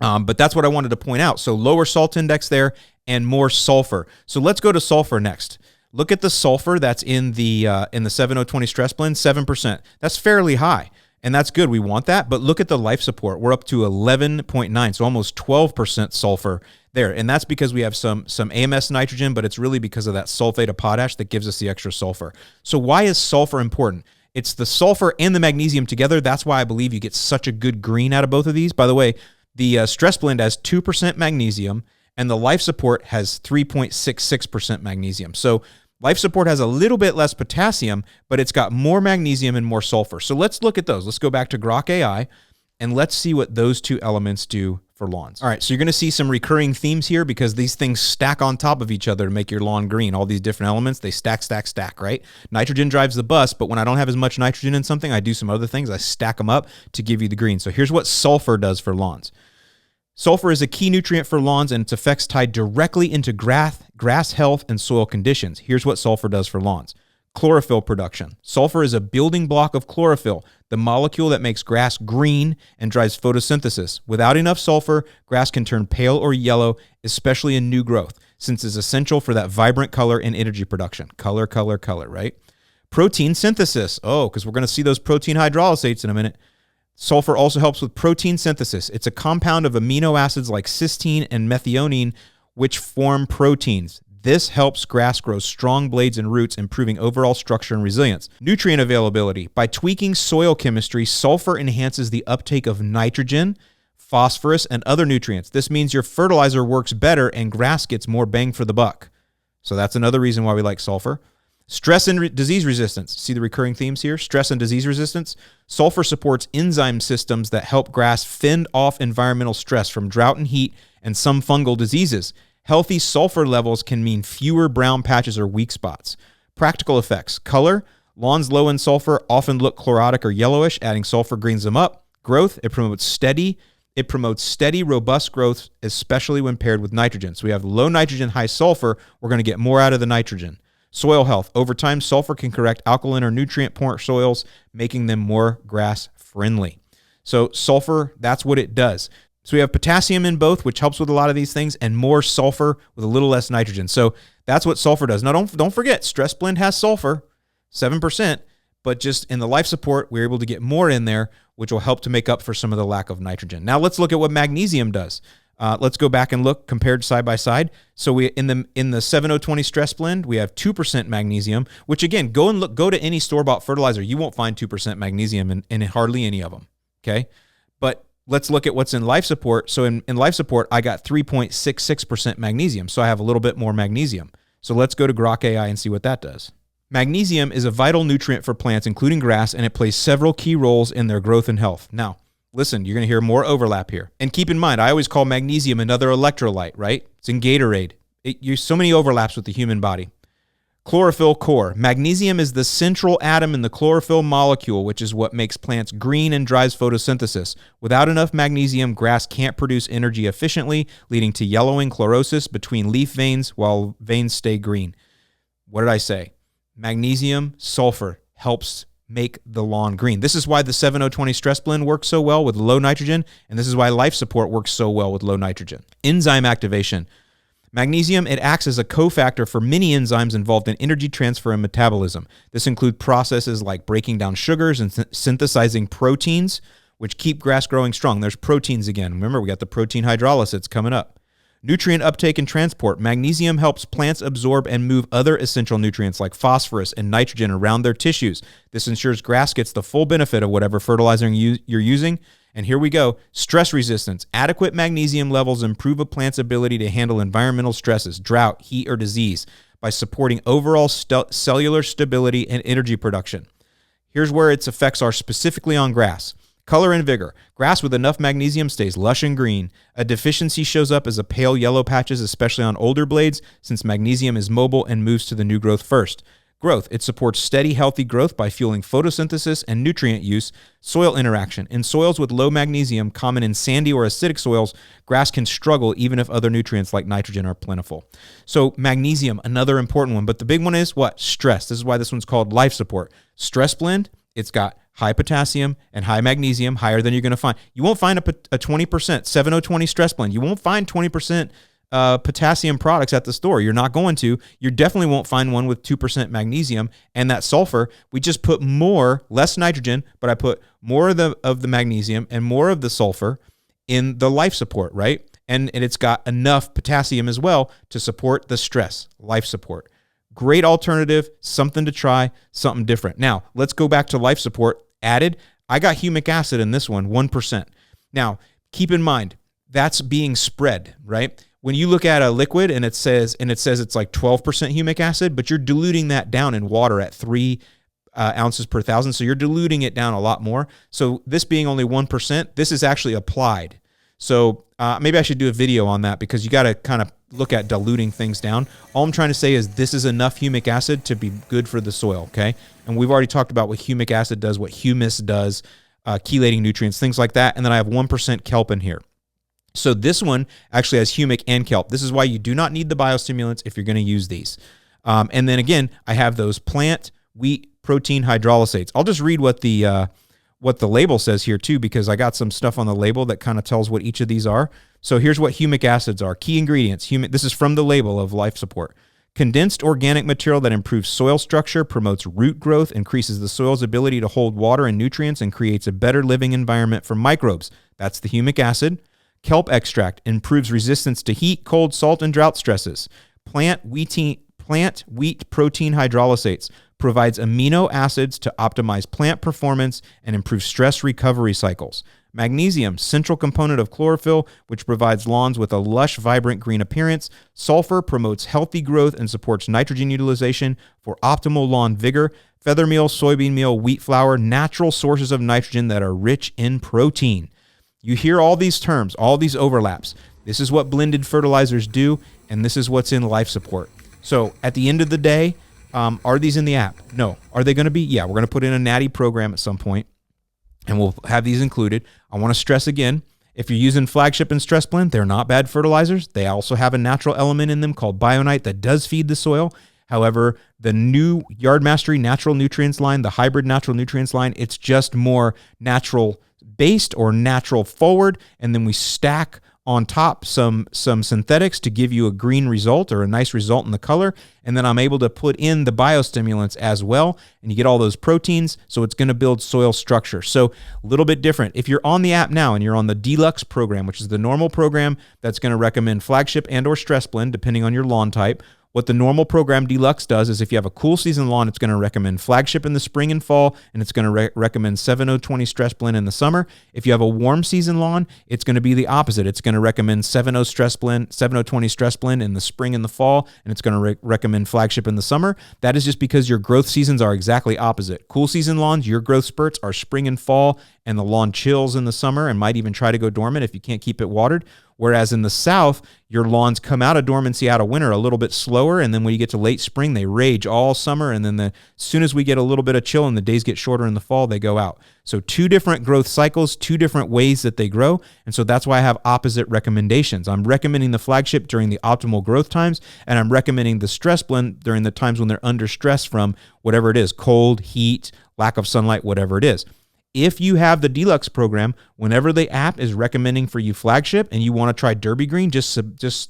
But that's what I wanted to point out. So lower salt index there and more sulfur. So let's go to sulfur next. Look at the sulfur that's in the 7020 Stress Blend, 7%. That's fairly high, and that's good. We want that. But look at the life support. We're up to 11.9, so almost 12% sulfur there. And that's because we have some AMS nitrogen, but it's really because of that sulfate of potash that gives us the extra sulfur. So why is sulfur important? It's the sulfur and the magnesium together. That's why I believe you get such a good green out of both of these. By the way, the Stress Blend has 2% magnesium, and the life support has 3.66% magnesium. So life support has a little bit less potassium, but it's got more magnesium and more sulfur. So let's look at those. Let's go back to Grok AI, and let's see what those two elements do for lawns. All right, so you're going to see some recurring themes here, because these things stack on top of each other to make your lawn green. All these different elements, they stack, right? Nitrogen drives the bus, but when I don't have as much nitrogen in something, I do some other things. I stack them up to give you the green. So here's what sulfur does for lawns. Sulfur is a key nutrient for lawns, and its effects tied directly into grass health and soil conditions. Here's what sulfur does for lawns. Chlorophyll production. Sulfur is a building block of chlorophyll, the molecule that makes grass green and drives photosynthesis. Without enough sulfur, grass can turn pale or yellow, especially in new growth, since it's essential for that vibrant color and energy production. Color, right? Protein synthesis. Oh, because we're going to see those protein hydrolysates in a minute. Sulfur also helps with protein synthesis. It's a compound of amino acids like cysteine and methionine, which form proteins. This helps grass grow strong blades and roots, improving overall structure and resilience. Nutrient availability. By tweaking soil chemistry, sulfur enhances the uptake of nitrogen, phosphorus, and other nutrients. This means your fertilizer works better and grass gets more bang for the buck. So that's another reason why we like sulfur. Stress and disease resistance. See the recurring themes here? Stress and disease resistance. Sulfur supports enzyme systems that help grass fend off environmental stress from drought and heat and some fungal diseases. Healthy sulfur levels can mean fewer brown patches or weak spots. Practical effects. Color. Lawns low in sulfur often look chlorotic or yellowish. Adding sulfur greens them up. Growth. It promotes steady, robust growth, especially when paired with nitrogen. So we have low nitrogen, high sulfur. We're going to get more out of the nitrogen. Soil health. Over time, sulfur can correct alkaline or nutrient-poor soils, making them more grass-friendly. So sulfur, that's what it does. So we have potassium in both, which helps with a lot of these things, and more sulfur with a little less nitrogen. So that's what sulfur does. Now, don't forget, Stress Blend has sulfur, 7%, but just in the life support, we're able to get more in there, which will help to make up for some of the lack of nitrogen. Now, let's look at what magnesium does. Let's go back and look compared side by side. So we in the 7020 Stress Blend, we have 2% magnesium, which again, go to any store-bought fertilizer. You won't find 2% magnesium in hardly any of them, okay? But let's look at what's in life support. So in life support, I got 3.66% magnesium, so I have a little bit more magnesium. So let's go to Grok AI and see what that does. Magnesium is a vital nutrient for plants, including grass, and it plays several key roles in their growth and health. Now, listen, you're going to hear more overlap here. And keep in mind, I always call magnesium another electrolyte, right? It's in Gatorade. There's so many overlaps with the human body. Chlorophyll core. Magnesium is the central atom in the chlorophyll molecule, which is what makes plants green and drives photosynthesis. Without enough magnesium, grass can't produce energy efficiently, leading to yellowing, chlorosis between leaf veins while veins stay green. What did I say? Magnesium, sulfur helps make the lawn green. This is why the 7020 stress blend works so well with low nitrogen, and this is why life support works so well with low nitrogen. Enzyme activation. Magnesium, it acts as a cofactor for many enzymes involved in energy transfer and metabolism. This includes processes like breaking down sugars and synthesizing proteins, which keep grass growing strong. There's proteins again. Remember, we got the protein hydrolysis coming up. Nutrient uptake and transport. Magnesium helps plants absorb and move other essential nutrients like phosphorus and nitrogen around their tissues. This ensures grass gets the full benefit of whatever fertilizer you're using. And here we go. Stress resistance. Adequate magnesium levels improve a plant's ability to handle environmental stresses, drought, heat, or disease by supporting overall cellular stability and energy production. Here's where its effects are specifically on grass. Color and vigor. Grass with enough magnesium stays lush and green. A deficiency shows up as a pale yellow patches, especially on older blades, since magnesium is mobile and moves to the new growth first. Growth. It supports steady, healthy growth by fueling photosynthesis and nutrient use. Soil interaction. In soils with low magnesium, common in sandy or acidic soils, grass can struggle even if other nutrients like nitrogen are plentiful. So magnesium, another important one. But the big one is what? Stress. This is why this one's called life support. Stress blend, it's got high potassium and high magnesium, higher than you're going to find. You won't find a 20% 7020 stress blend. You won't find 20% potassium products at the store. You're not going to. You definitely won't find one with 2% magnesium. And that sulfur, we just put less nitrogen, but I put more of the magnesium and more of the sulfur in the life support, right? And it's got enough potassium as well to support the stress, life support. Great alternative, something to try, something different. Now, let's go back to life support. Added, I got humic acid in this one, 1%. Now, keep in mind, that's being spread, right? When you look at a liquid and it says it's like 12% humic acid, but you're diluting that down in water at 3 ounces per thousand, so you're diluting it down a lot more. So this being only 1%, this is actually applied. So maybe I should do a video on that because you got to kind of look at diluting things down. All I'm trying to say is this is enough humic acid to be good for the soil, okay? And we've already talked about what humic acid does, what humus does, chelating nutrients, things like that. And then I have 1% kelp in here. So this one actually has humic and kelp. This is why you do not need the biostimulants if you're going to use these. And then again, I have those plant, wheat, protein hydrolysates. I'll just read what the label says here too, because I got some stuff on the label that kind of tells what each of these are. So here's what humic acids are. Key ingredients. This is from the label of life support. Condensed organic material that improves soil structure, promotes root growth, increases the soil's ability to hold water and nutrients, and creates a better living environment for microbes. That's the humic acid. Kelp extract improves resistance to heat, cold, salt, and drought stresses. Plant wheat protein hydrolysates provides amino acids to optimize plant performance and improve stress recovery cycles. Magnesium, central component of chlorophyll, which provides lawns with a lush, vibrant green appearance. Sulfur promotes healthy growth and supports nitrogen utilization for optimal lawn vigor. Feather meal, soybean meal, wheat flour, natural sources of nitrogen that are rich in protein. You hear all these terms, all these overlaps. This is what blended fertilizers do, and this is what's in life support. So at the end of the day, are these in the app? No. Are they going to be? Yeah, we're going to put in a natty program at some point, and we'll have these included. I want to stress again, if you're using Flagship and Stress Blend, they're not bad fertilizers. They also have a natural element in them called Bionite that does feed the soil. However, the new Yard Mastery Natural Nutrients line, the hybrid natural nutrients line, it's just more natural based or natural forward, and then we stack on top some synthetics to give you a green result or a nice result in the color, and then I'm able to put in the biostimulants as well, and you get all those proteins, so it's going to build soil structure. So a little bit different. If you're on the app now and you're on the Deluxe program, which is the normal program that's going to recommend Flagship and or Stress Blend, depending on your lawn type, what the normal program Deluxe does is if you have a cool season lawn, it's going to recommend Flagship in the spring and fall, and it's going to recommend 7020 Stress Blend in the summer. If you have a warm season lawn, it's going to be the opposite. It's going to recommend 7020 Stress Blend in the spring and the fall, and it's going to recommend Flagship in the summer. That is just because your growth seasons are exactly opposite. Cool season lawns, your growth spurts are spring and fall, and the lawn chills in the summer and might even try to go dormant if you can't keep it watered. Whereas in the South, your lawns come out of dormancy, out of winter a little bit slower, and then when you get to late spring, they rage all summer, and then as soon as we get a little bit of chill and the days get shorter in the fall, they go out. So 2 different growth cycles, 2 different ways that they grow, and so that's why I have opposite recommendations. I'm recommending the flagship during the optimal growth times, and I'm recommending the stress blend during the times when they're under stress from whatever it is, cold, heat, lack of sunlight, whatever it is. If you have the Deluxe program, whenever the app is recommending for you flagship and you want to try Derby Green, just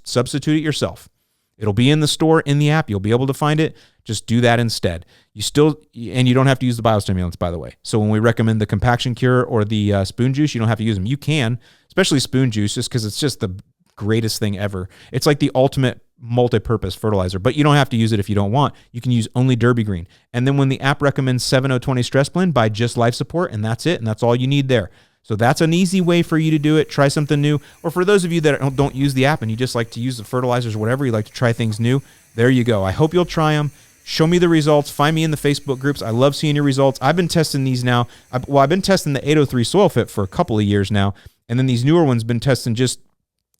substitute it yourself. It'll be in the store, in the app. You'll be able to find it. Just do that instead. And you don't have to use the biostimulants, by the way. So when we recommend the compaction cure or the spoon juice, you don't have to use them. You can, especially spoon juice, just because it's just the greatest thing ever. It's like the ultimate multi-purpose fertilizer, but you don't have to use it if you don't want. You can use only Derby Green. And then when the app recommends 7020 Stress Blend, buy just Life Support, and that's it, and that's all you need there. So that's an easy way for you to do it. Try something new. Or for those of you that don't use the app and you just like to use the fertilizers or whatever, you like to try things new, there you go. I hope you'll try them. Show me the results. Find me in the Facebook groups. I love seeing your results. I've been testing these now. I've been testing the 803 Soil Fit for a couple of years now, and then these newer ones been testing just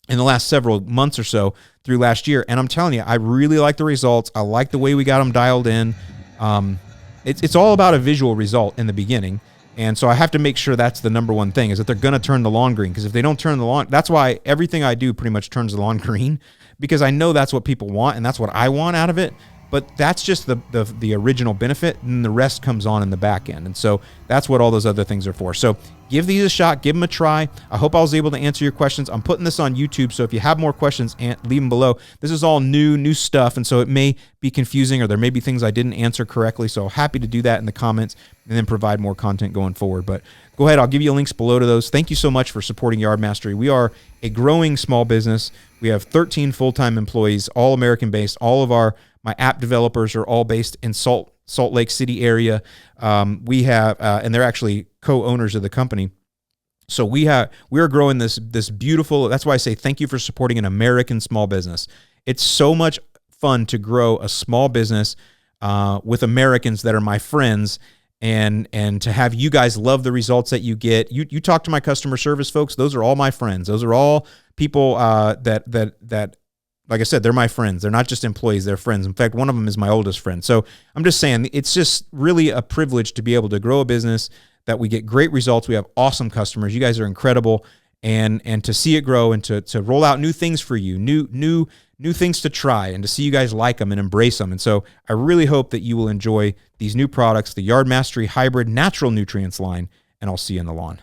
in the last several months or so through last year. And I'm telling you, I really like the results. I like the way we got them dialed in. It's all about a visual result in the beginning. And so I have to make sure that's the number one thing, is that they're going to turn the lawn green. Because if they don't turn the lawn, that's why everything I do pretty much turns the lawn green, because I know that's what people want and that's what I want out of it. But that's just the original benefit, and the rest comes on in the back end. And so that's what all those other things are for. So give these a shot. Give them a try. I hope I was able to answer your questions. I'm putting this on YouTube, so if you have more questions, leave them below. This is all new stuff, and so it may be confusing, or there may be things I didn't answer correctly. So happy to do that in the comments and then provide more content going forward. But go ahead. I'll give you links below to those. Thank you so much for supporting Yard Mastery. We are a growing small business. We have 13 full-time employees, all American-based. All of my app developers are all based in Salt Lake City area. We have, and they're actually co-owners of the company. So we are growing this beautiful. That's why I say thank you for supporting an American small business. It's so much fun to grow a small business with Americans that are my friends, and to have you guys love the results that you get. You talk to my customer service folks. Those are all my friends. Those are all people that. Like I said, they're my friends. They're not just employees, they're friends. In fact, one of them is my oldest friend. So I'm just saying, it's just really a privilege to be able to grow a business that we get great results. We have awesome customers. You guys are incredible. And to see it grow and to roll out new things for you, new things to try, and to see you guys like them and embrace them. And so I really hope that you will enjoy these new products, the Yard Mastery Hybrid Natural Nutrients line, and I'll see you in the lawn.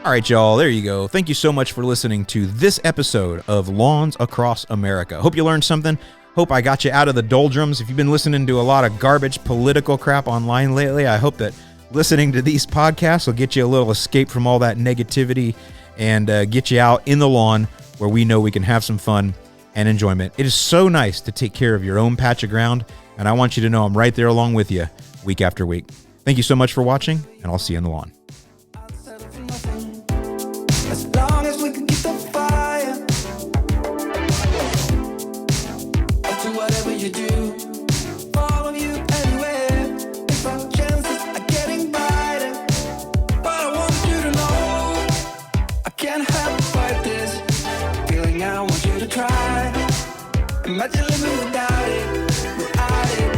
All right, y'all, there you go. Thank you so much for listening to this episode of Lawns Across America. Hope you learned something. Hope I got you out of the doldrums. If you've been listening to a lot of garbage political crap online lately, I hope that listening to these podcasts will get you a little escape from all that negativity and get you out in the lawn where we know we can have some fun and enjoyment. It is so nice to take care of your own patch of ground, and I want you to know I'm right there along with you week after week. Thank you so much for watching, and I'll see you in the lawn. As long as we can keep the fire, I'll do whatever you do, follow you anywhere. If our chances are getting brighter, but I want you to know I can't help but fight this feeling. I want you to try. Imagine living without it,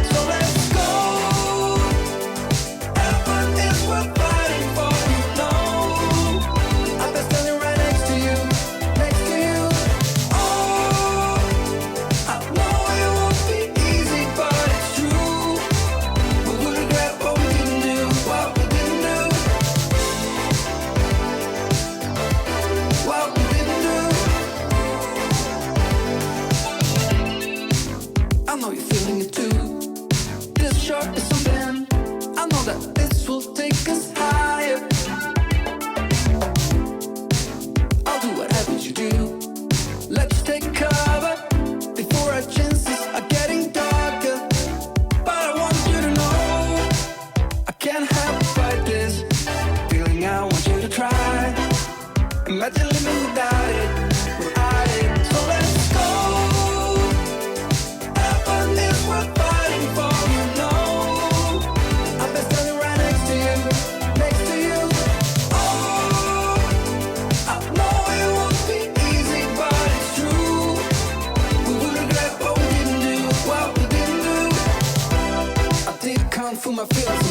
So let's go. Heaven is worth fighting for, you know. I feel so